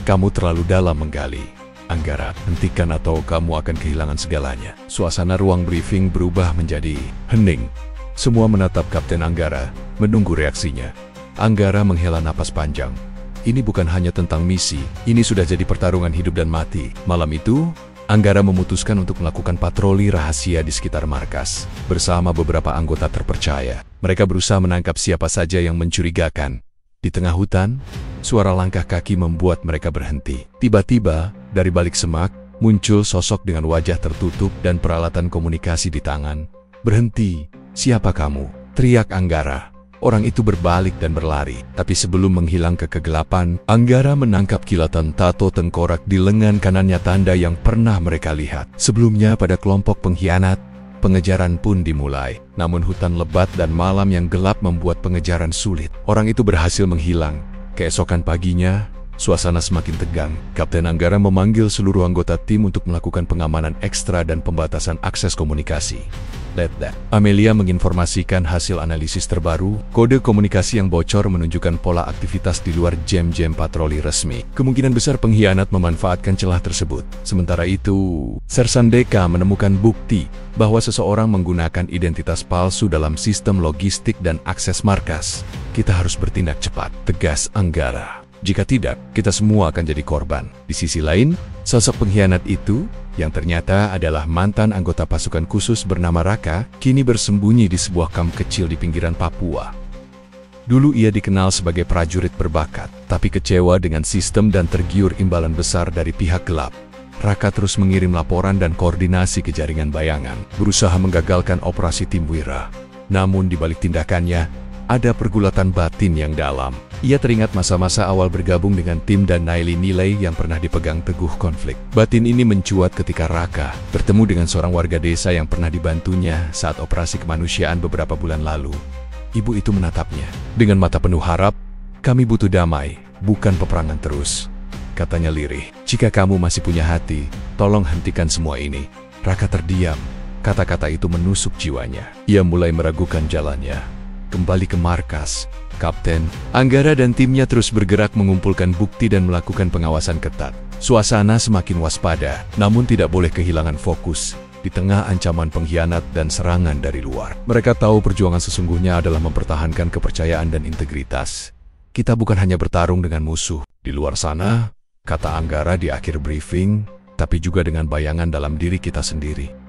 "Kamu terlalu dalam menggali. Anggara, hentikan atau kamu akan kehilangan segalanya." Suasana ruang briefing berubah menjadi hening. Semua menatap Kapten Anggara, menunggu reaksinya. Anggara menghela napas panjang. Ini bukan hanya tentang misi, ini sudah jadi pertarungan hidup dan mati. Malam itu, Anggara memutuskan untuk melakukan patroli rahasia di sekitar markas. Bersama beberapa anggota terpercaya, mereka berusaha menangkap siapa saja yang mencurigakan. Di tengah hutan, suara langkah kaki membuat mereka berhenti. Tiba-tiba, dari balik semak, muncul sosok dengan wajah tertutup dan peralatan komunikasi di tangan. "Berhenti, siapa kamu?" teriak Anggara. Orang itu berbalik dan berlari, tapi sebelum menghilang ke kegelapan, Anggara menangkap kilatan tato tengkorak di lengan kanannya, tanda yang pernah mereka lihat sebelumnya pada kelompok pengkhianat. Pengejaran pun dimulai, namun hutan lebat dan malam yang gelap membuat pengejaran sulit. Orang itu berhasil menghilang. Keesokan paginya, suasana semakin tegang. Kapten Anggara memanggil seluruh anggota tim untuk melakukan pengamanan ekstra dan pembatasan akses komunikasi. Letda Amelia menginformasikan hasil analisis terbaru. Kode komunikasi yang bocor menunjukkan pola aktivitas di luar jam-jam patroli resmi. Kemungkinan besar pengkhianat memanfaatkan celah tersebut. Sementara itu, Sersan Deka menemukan bukti bahwa seseorang menggunakan identitas palsu dalam sistem logistik dan akses markas. "Kita harus bertindak cepat," tegas Anggara. "Jika tidak, kita semua akan jadi korban." Di sisi lain, sosok pengkhianat itu, yang ternyata adalah mantan anggota pasukan khusus bernama Raka, kini bersembunyi di sebuah kamp kecil di pinggiran Papua. Dulu ia dikenal sebagai prajurit berbakat, tapi kecewa dengan sistem dan tergiur imbalan besar dari pihak gelap. Raka terus mengirim laporan dan koordinasi ke jaringan bayangan, berusaha menggagalkan operasi Timwira. Namun di balik tindakannya, ada pergulatan batin yang dalam. Ia teringat masa-masa awal bergabung dengan tim dan nilai-nilai yang pernah dipegang teguh konflik. Batin ini mencuat ketika Raka bertemu dengan seorang warga desa yang pernah dibantunya saat operasi kemanusiaan beberapa bulan lalu. Ibu itu menatapnya dengan mata penuh harap. "Kami butuh damai, bukan peperangan terus," katanya lirih. "Jika kamu masih punya hati, tolong hentikan semua ini." Raka terdiam. Kata-kata itu menusuk jiwanya. Ia mulai meragukan jalannya. Kembali ke markas, Kapten Anggara dan timnya terus bergerak mengumpulkan bukti dan melakukan pengawasan ketat. Suasana semakin waspada, namun tidak boleh kehilangan fokus di tengah ancaman pengkhianat dan serangan dari luar. Mereka tahu perjuangan sesungguhnya adalah mempertahankan kepercayaan dan integritas. "Kita bukan hanya bertarung dengan musuh di luar sana," kata Anggara di akhir briefing, "tapi juga dengan bayangan dalam diri kita sendiri."